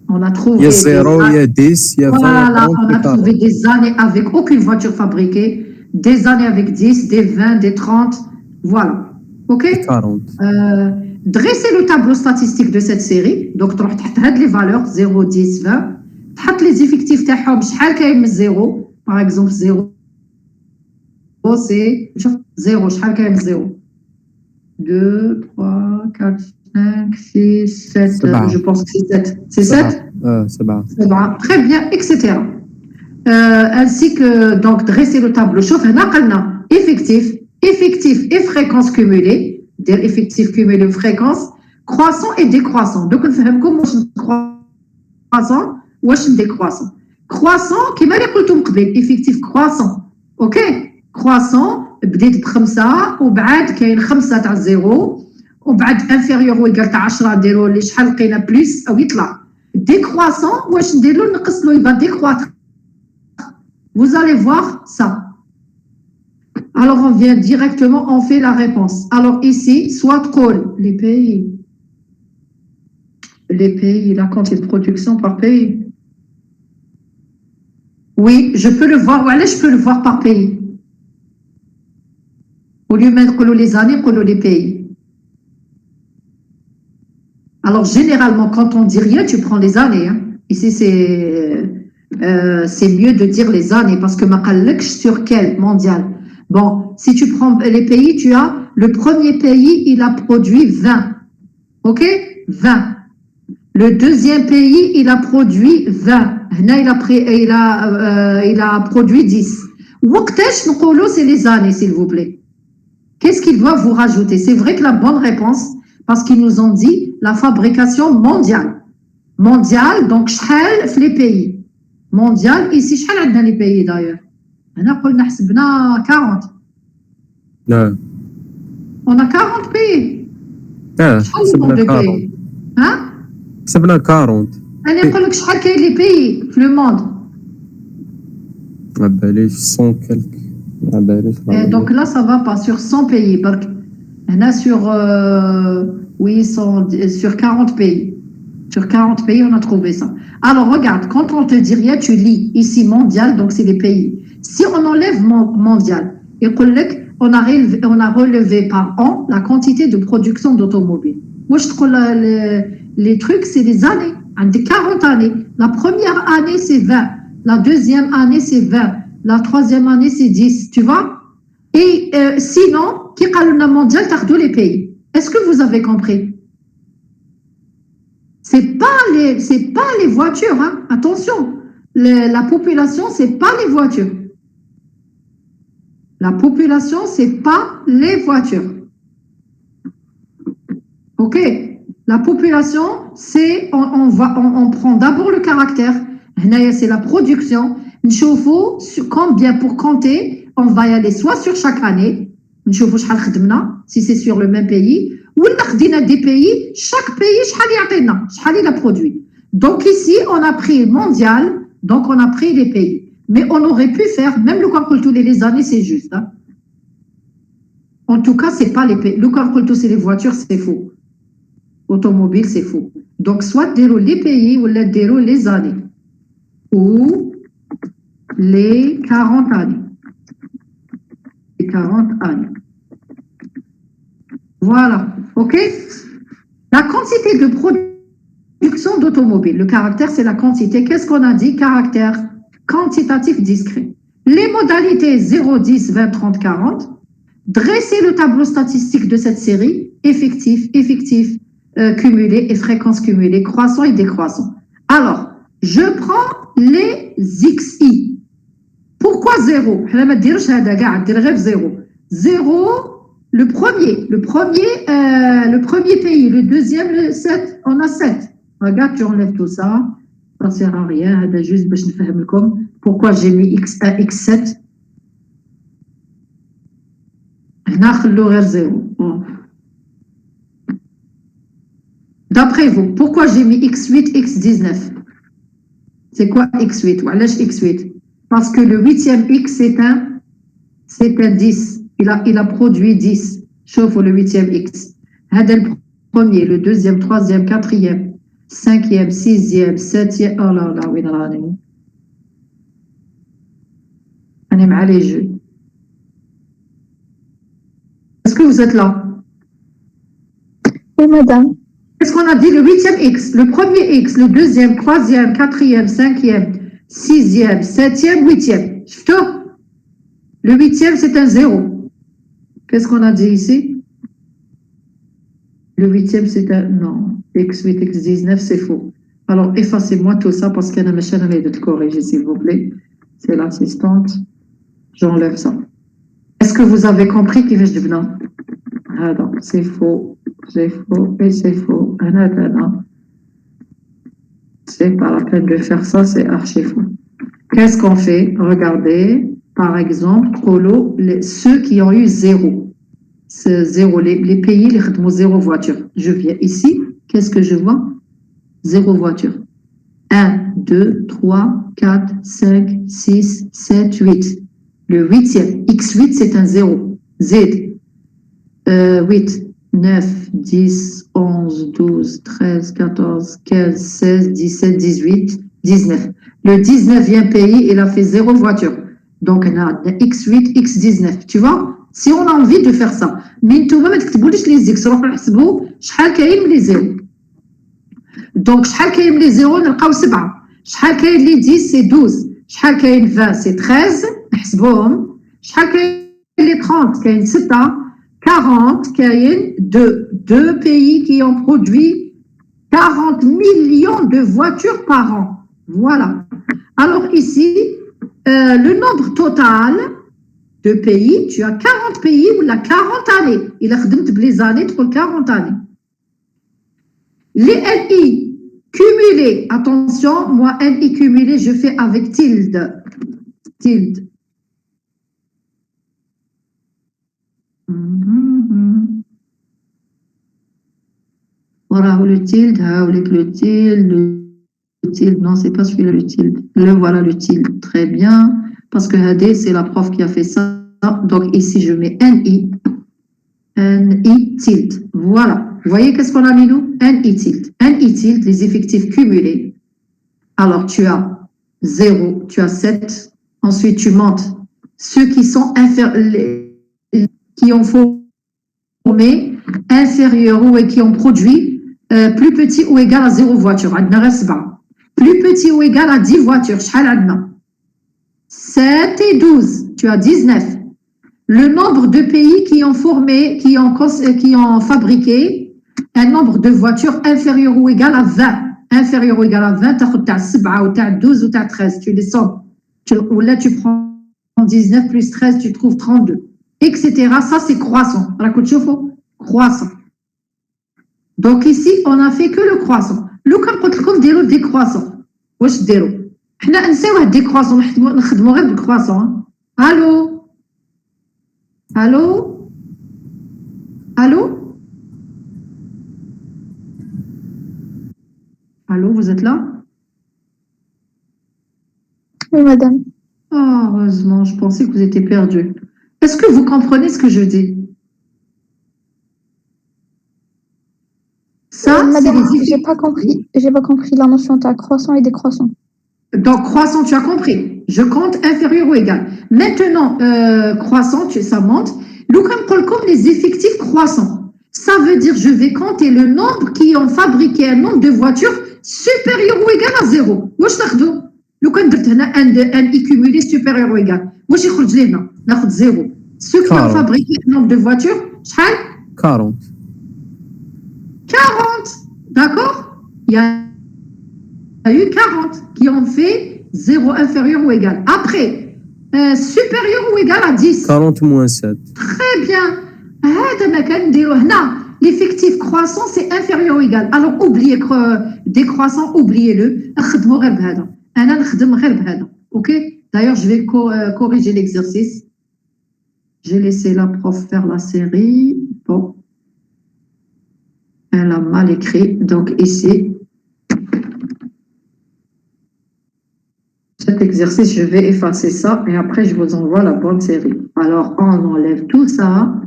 On a trouvé. Il y a 0, il y a 10, il y a 20. Voilà, on a trouvé des années avec aucune voiture fabriquée, des années avec 10, des 20, des 30. Voilà. OK? 40. Dressez le tableau statistique de cette série. Donc, تروح تحط هاد les valeurs 0, 10, 20. تحط les effectifs تاعهم شحال كاين من 0. Par exemple, 0. C'est 0, شحال كاين 0 2, 3, 4, 5, 6, 7, je pense que c'est 7. C'est 7? 7. Très bien, etc. Ainsi que, donc, dresser le tableau. شوف هنا قلنا effectif et fréquence cumulée. dire effectif cumulé fréquence, croissant et décroissant. Donc, on fait comme croissant ou décroissant. Croissant, qui m'a dit effectif croissant. OK? Croissant, بديت بخمسة وبعد كاين خمسة تاع الزيرو وبعد انفيريور هو يقال تاع 10 نديرو اللي شحال لقينا بليس او يطلع décroissant واش نديرو نقص له il va décroître. Vous allez voir ça. Alors on vient directement, on fait la réponse. Alors ici, soit call les pays, la quantité de production par pays. Oui, je peux le voir. Voilà, je peux le voir par pays. Au lieu de mettre les années, les pays. Alors, généralement, quand on dit rien, tu prends les années. Hein. Ici, c'est mieux de dire les années parce que ma sur quel mondial. Bon, si tu prends les pays, tu as le premier pays, il a produit 20. OK? 20. Le deuxième pays, il a produit 20. Il a produit 10. Waqtesh nqolo, c'est les années, s'il vous plaît. Qu'est-ce qu'ils doivent vous rajouter? C'est vrai que la bonne réponse, parce qu'ils nous ont dit la fabrication mondiale. Mondiale, donc شحال في les pays. Mondial, ici, شحال عندنا les pays d'ailleurs. On a قلنا حسبنا 40. لا On a 40 pays. شحال le nombre de pays? Hein? حسبنا 40. أنا نقول لك شحال كاين les pays في le monde. ما باليش 100 كلك. ما باليش. Donc là, ça va pas sur 100 pays. On a sur, oui, sur 40 pays. Sur 40 pays, on a trouvé ça. Alors, regarde, quand on te dit rien, tu lis ici mondial, donc c'est les pays. Si on enlève mondial, et on a relevé par an la quantité de production d'automobiles. Moi, je trouve les trucs, c'est des années. Des 40 années. La première année, c'est 20. La deuxième année, c'est 20. La troisième année, c'est 10. Tu vois? Et sinon, qui parle de mondial, t'as tous les pays. Est-ce que vous avez compris? C'est pas les voitures, hein. Attention. La population, c'est pas les voitures. La population, c'est pas les voitures. OK? La population, c'est, on prend d'abord le caractère. C'est la production. Combien pour compter, on va y aller soit sur chaque année, si c'est sur le même pays, ou des pays, chaque pays, il a produit. Donc ici, on a pris mondial, donc on a pris les pays. Mais on aurait pu faire, même le calcul tous les années, c'est juste. Hein. En tout cas, c'est pas les pays. Le calcul tous les voitures, c'est faux. Automobile, c'est faux. Donc, soit déroule les pays ou déroule les années. Ou les 40 années. Les 40 années. Voilà. OK? La quantité de production d'automobiles. Le caractère, c'est la quantité. Qu'est-ce qu'on a dit? Caractère quantitatif discret. Les modalités 0, 10, 20, 30, 40. Dressez le tableau statistique de cette série. Effectif, cumulé et fréquence cumulée, croissant et décroissant. Alors, je prends les XI. Pourquoi 0? 0. 0, le premier pays, le deuxième, le 7, on a 7. Regarde, tu enlèves tout ça. Ça ne sert à rien. Juste pourquoi j'ai mis X1, X7. On 0. D'après vous, pourquoi j'ai mis X8, X19? C'est quoi X8? Voilà, X8. Parce que le 8e X, c'est un 10. Il a produit 10. Chauffe le 8e X. Le premier, le deuxième, troisième, quatrième, cinquième, sixième, septième. Oh là là, oui, là, on aime les jeux. Est-ce que vous êtes là? Oui, madame. Qu'est-ce qu'on a dit? Le 8e X, le premier X, le deuxième, troisième, quatrième, cinquième, sixième, septième, 8e. Le 8e, c'est un 0. Qu'est-ce qu'on a dit ici? Le 8e, c'est un... Non. X8, X19, c'est faux. Alors, effacez-moi tout ça parce qu'il y a une machine à de corriger, s'il vous plaît. C'est l'assistante. J'enlève ça. Est-ce que vous avez compris qui va je devenir? Alors, c'est faux et c'est faux. C'est pas la peine de faire ça, c'est archi faux. Qu'est-ce qu'on fait? Regardez, par exemple, ceux qui ont eu zéro. Zéro, les pays, les zéro voiture. Je viens ici, qu'est-ce que je vois? Zéro voiture. 1, 2, 3, 4, 5, 6, 7, 8. Le huitième, X8, c'est un zéro. Z, 8, 9, 10, 11, 12, 13, 14, 15, 16, 17, 18, 19. Le 19e pays, il a fait zéro voiture. Donc, on a X8, X19. Tu vois? Si on a envie de faire ça. Mais tout le monde les X. Les zéros. Donc, شحال كاين لي زيرو نلقاو 7 شحال كاين لي 10 سي 12 شحال كاين 20 سي 13 نحسبوهم شحال كاين لي 30 كاين 6 40 كاين 2 pays qui ont produit 40 millions de voitures par an. Voilà. Alors ici, le nombre total de pays, tu as 40 pays ou la 40 années. Il a خدمت بلي années تقول 40 années. Les NI cumulés, attention, moi NI cumulé, je fais avec tilde. Tilde. Voilà, le tilde, le tilde, non, c'est pas celui-là, le tilde. Voilà le tilde, très bien, parce que AD, c'est la prof qui a fait ça. Donc ici, je mets NI tilde, voilà. Vous voyez qu'est-ce qu'on a mis nous? NI tilde, les effectifs cumulés. Alors, tu as 0, tu as 7. Ensuite, tu montes ceux qui sont qui ont formé inférieur ou qui ont produit plus petit ou égal à 0 voiture. Plus petit ou égal à 10 voitures. 7 et 12, tu as 19. Le nombre de pays qui ont formé, qui ont fabriqué un nombre de voitures inférieur ou égal à 20. Inférieur ou égal à 20, tu as 7 ou tu as 12 ou tu as 13. Tu les sommes. Ou là, tu prends 19 plus 13, tu trouves 32. Etc. Ça, c'est croissant. Croissant. Donc ici, on n'a fait que le croissant. Le cas où on décroissant. واش ديروا حنا نساو هاد décroissant نخدموا غير بالcroissant. Allô? Allô? Allô? Allô, vous êtes là? Oui, madame. Oh, heureusement, je pensais que vous étiez perdu. Est-ce que vous comprenez ce que je dis? Ça, madame, c'est j'ai pas compris la notion de croissant et décroissant. Donc, croissant, tu as compris. Je compte inférieur ou égal. Maintenant, croissant, ça monte. Comme les effectifs croissants. Ça veut dire, je vais compter le nombre qui ont fabriqué un nombre de voitures supérieur ou égal à 0. واش ناخذوا؟ لو كان درت هنا un I cumulé supérieur ou égal. واش يخرج لي هنا؟ ناخذ 0. Ceux qui ont fabriqué un nombre de voitures, شحال؟ 40. 40. D'accord? Il y a eu 40 qui ont fait 0 inférieur ou égal. Après, supérieur ou égal à 10. 40 moins 7. Très bien. L'effectif croissant, c'est inférieur ou égal. Alors, oubliez décroissant, oubliez-le. Ok? D'ailleurs, je vais corriger l'exercice. J'ai laissé la prof faire la série. Bon. Elle a mal écrit. Donc, ici, cet exercice, je vais effacer ça et après, je vous envoie la bonne série. Alors, on enlève tout ça.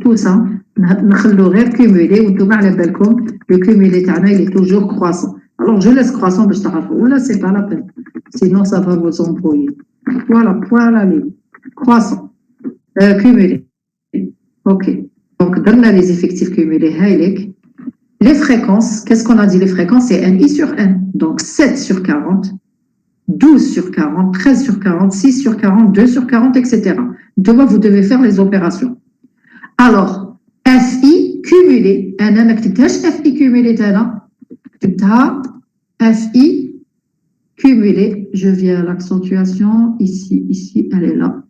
Le cumulé, le cumulé, il est toujours croissant. Alors, je laisse croissant, là, c'est pas la peine. Sinon, ça va vous embrouiller. Voilà, point à la ligne. Croissant. Cumulé. OK. Donc, donne les effectifs cumulés. Les fréquences, qu'est-ce qu'on a dit? Les fréquences, c'est NI sur N. Donc, 7 sur 40. 12 sur 40, 13 sur 40, 6 sur 40, 2 sur 40, etc. Demain, vous devez faire les opérations. Alors, FI cumulé. FI cumulé, FI cumulé. Je viens à l'accentuation. Ici, elle est là.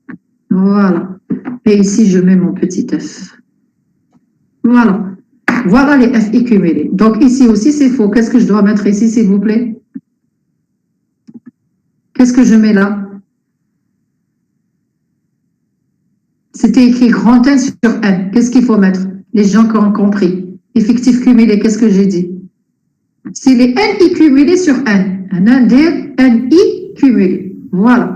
Voilà. Et ici, je mets mon petit F. Voilà. Voilà les FI cumulés. Donc ici aussi, c'est faux. Qu'est-ce que je dois mettre ici, s'il vous plaît? Qu'est-ce que je mets là? C'était écrit grand N sur N. Qu'est-ce qu'il faut mettre? Les gens qui ont compris. Effectif cumulé, qu'est-ce que j'ai dit? C'est les NI cumulés sur N. Un indir NI cumulé. Voilà.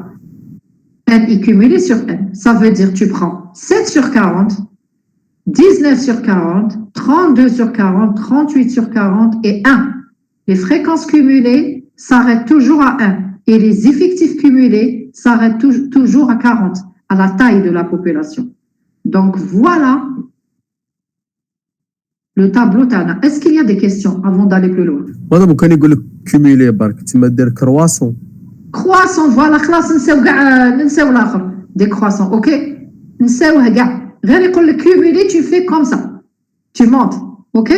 NI cumulé sur N. Ça veut dire tu prends 7 sur 40, 19 sur 40, 32 sur 40, 38 sur 40 et 1. Les fréquences cumulées s'arrêtent toujours à 1. Et les effectifs cumulés s'arrêtent toujours à 40, à la taille de la population. Donc voilà le tableau تاعنا. Est-ce qu'il y a des questions avant d'aller plus loin? وانا ممكن يقول لك كوميلي برك تما دير كرواسون. Croissant, voilà, خلاص نساو كاع ننساو الاخر. Des croissants, ok? نساوها كاع. غير يقول لك cumulé, tu fais comme ça. Tu montes, ok?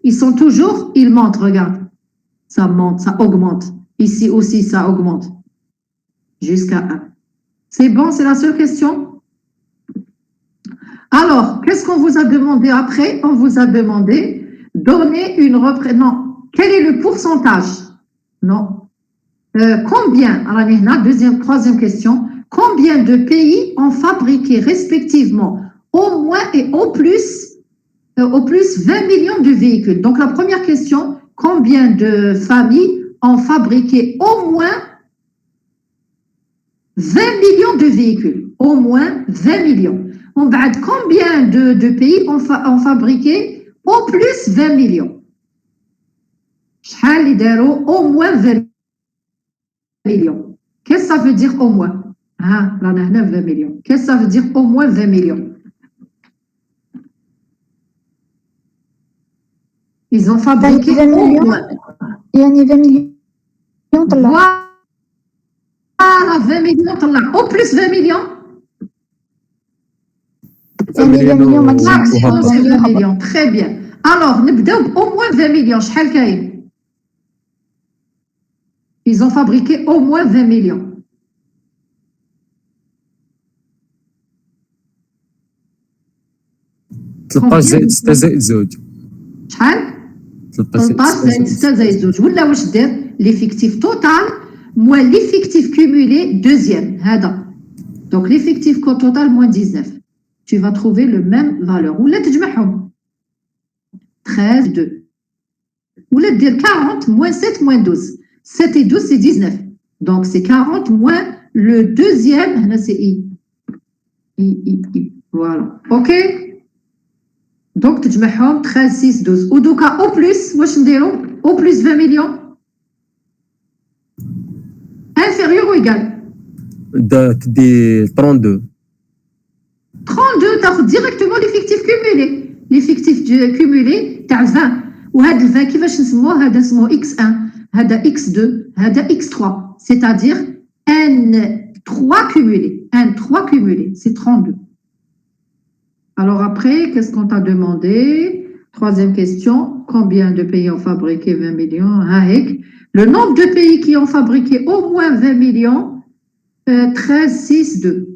Ils sont toujours, ils montent, regarde. Ça monte, ça augmente. Ici aussi, ça augmente. Jusqu'à 1. C'est bon, c'est la seule question? Alors, qu'est-ce qu'on vous a demandé après? On vous a demandé donner une non. Quel est le pourcentage? Non. Combien, alors, troisième question, combien de pays ont fabriqué respectivement au moins et au plus 20 millions de véhicules? Donc, la première question, combien de familles ont fabriqué au moins 20 millions de véhicules? Au moins 20 millions. On va combien de pays ont fabriqué au plus 20 millions? Au moins 20 millions. Qu'est-ce que ça veut dire au moins? Ah, là, on a 20 millions. Qu'est-ce que ça veut dire au moins 20 millions? Ils ont fabriqué au moins. Il y a 20 millions. Voilà, 20 millions. Au plus 20 millions. يعني 20 مليون maximum c'est 20 millions. Très bien. Alors, نبداو au moins 20 millions. شحال كاين؟ Ils ont fabriqué au moins 20 millions. زائد 6 زائد 2. شحال؟ 13 زائد 6 زائد 2. ولا واش دير؟ L'effectif total moins l'effectif cumulé deuxième. هذا. Donc l'effectif total moins 19. Tu vas trouver le même valeur. Ou là, tu 13, 2. Ou là, 40, moins 7, moins 12. 7 et 12, c'est 19. Donc, c'est 40 moins le deuxième. Là, c'est I. I. Voilà. OK? Donc, tu 13, 6, 12. Ou donc, au plus, au plus 20 millions. Inférieur ou égal? تدي 32. 32, tu as directement l'effectif cumulé. L'effectif cumulé, tu as 20. وهذا ال 20 كيفاش نسموه؟ هذا نسموه X1, هذا X2, هذا X3. C'est-à-dire N3 cumulé. N3 cumulé, c'est 32. Alors après, qu'est-ce qu'on t'a demandé? Troisième question, combien de pays ont fabriqué 20 millions? Le nombre de pays qui ont fabriqué au moins 20 millions, 13, 6, 2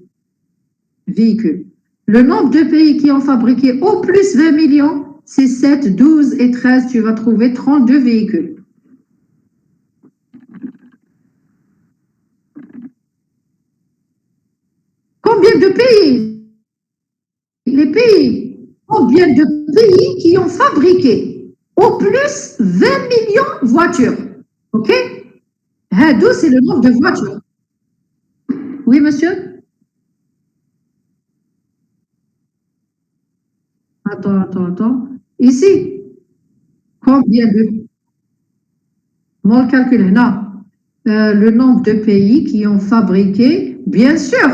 véhicules. Le nombre de pays qui ont fabriqué au plus 20 millions, c'est 7, 12 et 13. Tu vas trouver 32 véhicules. Combien de pays? Les pays. Combien de pays qui ont fabriqué au plus 20 millions de voitures? OK? Hadou, c'est le nombre de voitures. Oui, monsieur? Attends. Ici, combien de... Mon calcul, non. Le nombre de pays qui ont fabriqué, bien sûr.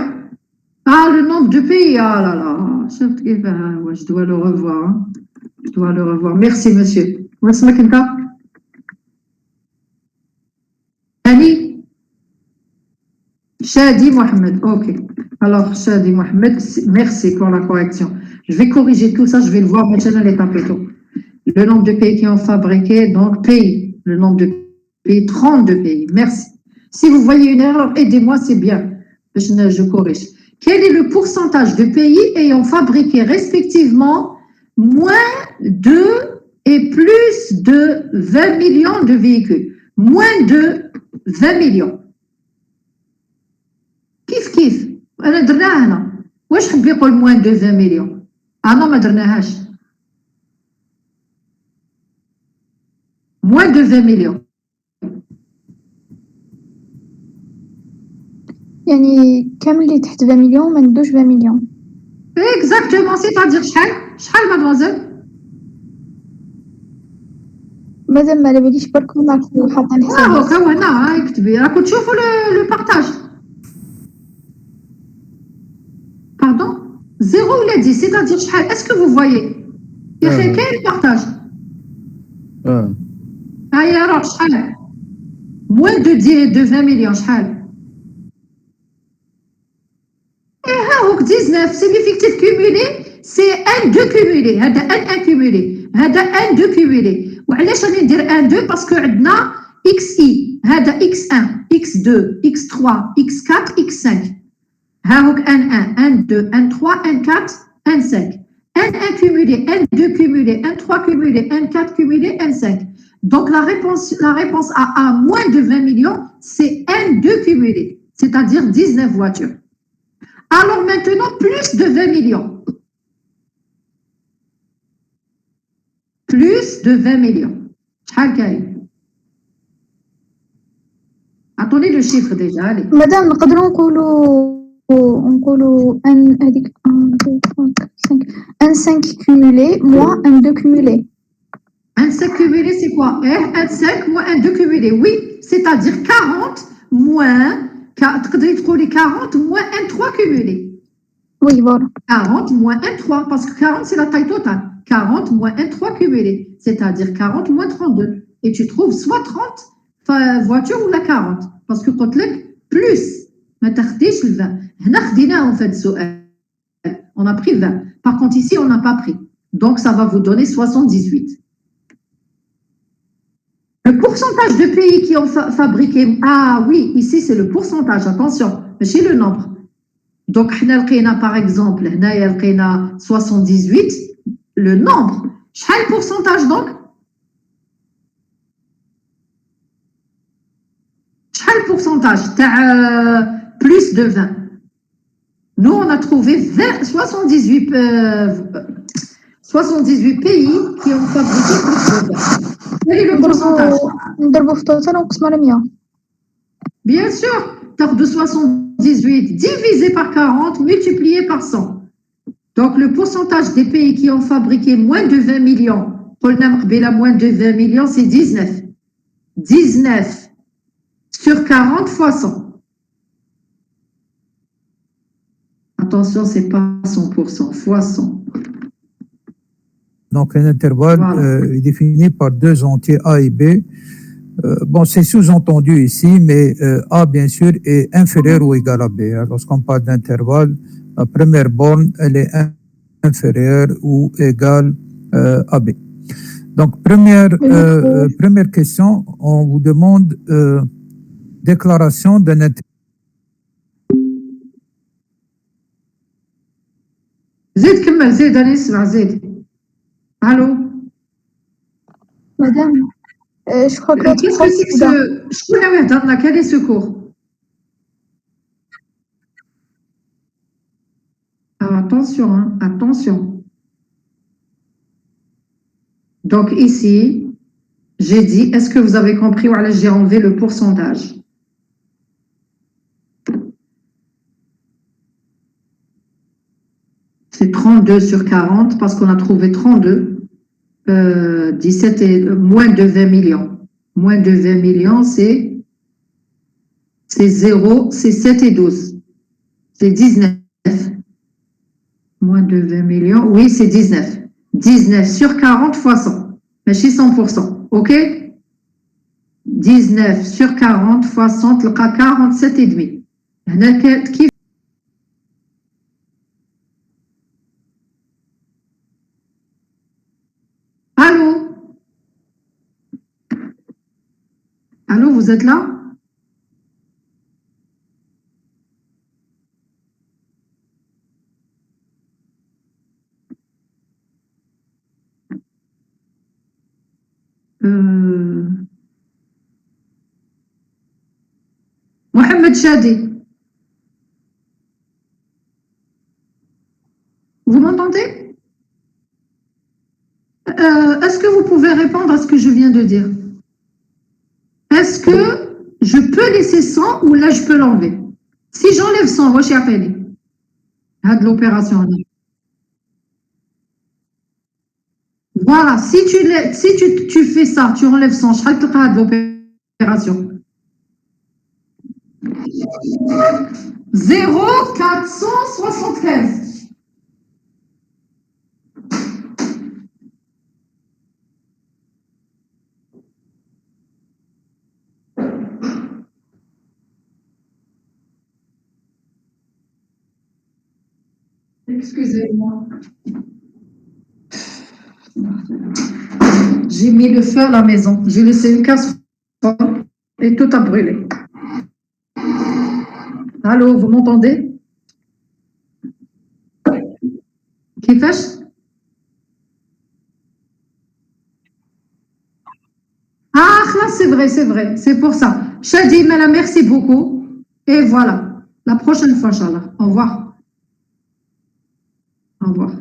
Ah, le nombre de pays, ah là là. Je dois le revoir. Je dois le revoir. Merci, monsieur. What's my Annie? Shadi Mohamed. OK. Alors, Shadi Mohamed, merci pour la correction. Je vais corriger tout ça, je vais le voir maintenant l'état plutôt. Le nombre de pays qui ont fabriqué, donc pays. Le nombre de pays, 32 pays. Merci. Si vous voyez une erreur, aidez-moi, c'est bien. Je corrige. Quel est le pourcentage de pays ayant fabriqué respectivement moins de et plus de 20 millions de véhicules. Moins de 20 millions. كيف انا درناها هنا واش حب يقول موان دو 20 مليون انا ما درناهاش موان دو 20 مليون يعني كامل اللي تحت 20 مليون ما ندوش 20 مليون. اكزاكتومون سيتادير شحال مادموزيل مادام ما على باليش برك راكو حاطين هاكا حساب. هنا هاي كتبي راكو تشوفوا لو بارطاج باردون زيرو ولا 10 سيتادير شحال اسكو فو فوايي يا اخي كاين بارطاج هيا روح شحال موان دو 20 مليون شحال هاوك 19 c'est l'effectif cumulé c'est 1 2 cumulé هذا 1 cumulé هذا 1 2 cumulé وعلاش راني ندير 1 2 باسكو عندنا اكس اي هذا اكس 1 اكس 2 اكس 3 اكس 4 اكس 5 هاوك 1 1 1 2 1 3 1 4 1 5 1 1 cumulé 1 2 cumulé 1 3 cumulé 1 4 cumulé 1 5 donc la réponse à moins de 20 millions c'est 1 2 cumulé c'est-à-dire 19 voitures. Alors maintenant, plus de 20 millions. Plus de 20 millions. Attendez le chiffre déjà, allez. مادام نقدروا نقولوا ان هذيك 1 2 3 5 ان 5 كومولي موان ان 2 كومولي. Un 5 cumulé, c'est quoi? Un 5 moins un 2 cumulé. Oui, c'est-à-dire 40 moins 40 moins un 3 cumulé. Oui, voilà. 40 moins 1, 3, parce que 40, c'est la taille totale. 40 moins 1, 3 cumulé, c'est-à-dire 40 moins 32. Et tu trouves soit 30 voitures ou la 40. Parce que quand plus, ما تاخديش le 20. هنا خديناه en fait السؤال. On a pris 20. Par contre, ici, on n'a pas pris. Donc, ça va vous donner 78. Le pourcentage de pays qui ont fabriqué... Ah oui, ici, c'est le pourcentage. Attention, mais c'est le nombre. Donc, par exemple, 78, le nombre. Quel pourcentage donc? Quel pourcentage? Plus de 20. Nous, on a trouvé 78 pays qui ont fabriqué plus de 20. Quel est le pourcentage? نضربوا في توتال ونقسموا على 100. Bien sûr, tard de 78 divisé par 40 multiplié par 100. Donc, le pourcentage des pays qui ont fabriqué moins de 20 millions, moins de 20 millions, c'est 19. 19 sur 40 fois 100. Attention, ce n'est pas 100%, fois 100. Donc, un intervalle Voilà. est défini par deux entiers A et B. Bon, c'est sous-entendu ici, mais A, bien sûr, est inférieur ou égal à B. Lorsqu'on parle d'intervalle, la première borne, elle est inférieure ou égale à B. Donc, première question, on vous demande déclaration d'un intervalle. زيد كمل زيد أنا نسمع زيد. Allô? Madame, je crois que Qu'est-ce que c'est que ce... شكون اللي يهضر لنا؟ Quel est ce cours? Attention, hein, attention. Donc ici, j'ai dit, est-ce que vous avez compris ou alors j'ai enlevé le pourcentage? C'est 32 sur 40 parce qu'on a trouvé 32. 17 et moins de 20 millions. Moins de 20 millions, c'est 0, c'est 7 et 12. C'est 19. Moins de 20 millions, oui, c'est 19. 19 sur 40 fois 100. Mais chez 100%, ok? 19 sur 40 fois 100, le cas 47 et demi. Allô? Allô, vous êtes là? Mohamed Chadi. Vous m'entendez? Est-ce que vous pouvez répondre à ce que je viens de dire? Est-ce que je peux laisser 100 ou là je peux l'enlever? Si j'enlève 100, واش يعطيني هاد l'opération là? Voilà, si tu fais ça, tu enlèves 100, شحال تلقى هاد l'opération? 0,475. Excusez-moi. J'ai mis le feu à la maison. J'ai laissé une casserole et tout a brûlé. Allô, vous m'entendez? كيفاش؟ Ah, c'est vrai, c'est pour ça. Chadi, Mela, merci beaucoup. Et voilà, la prochaine fois, Inch'Allah. Au revoir. Au revoir.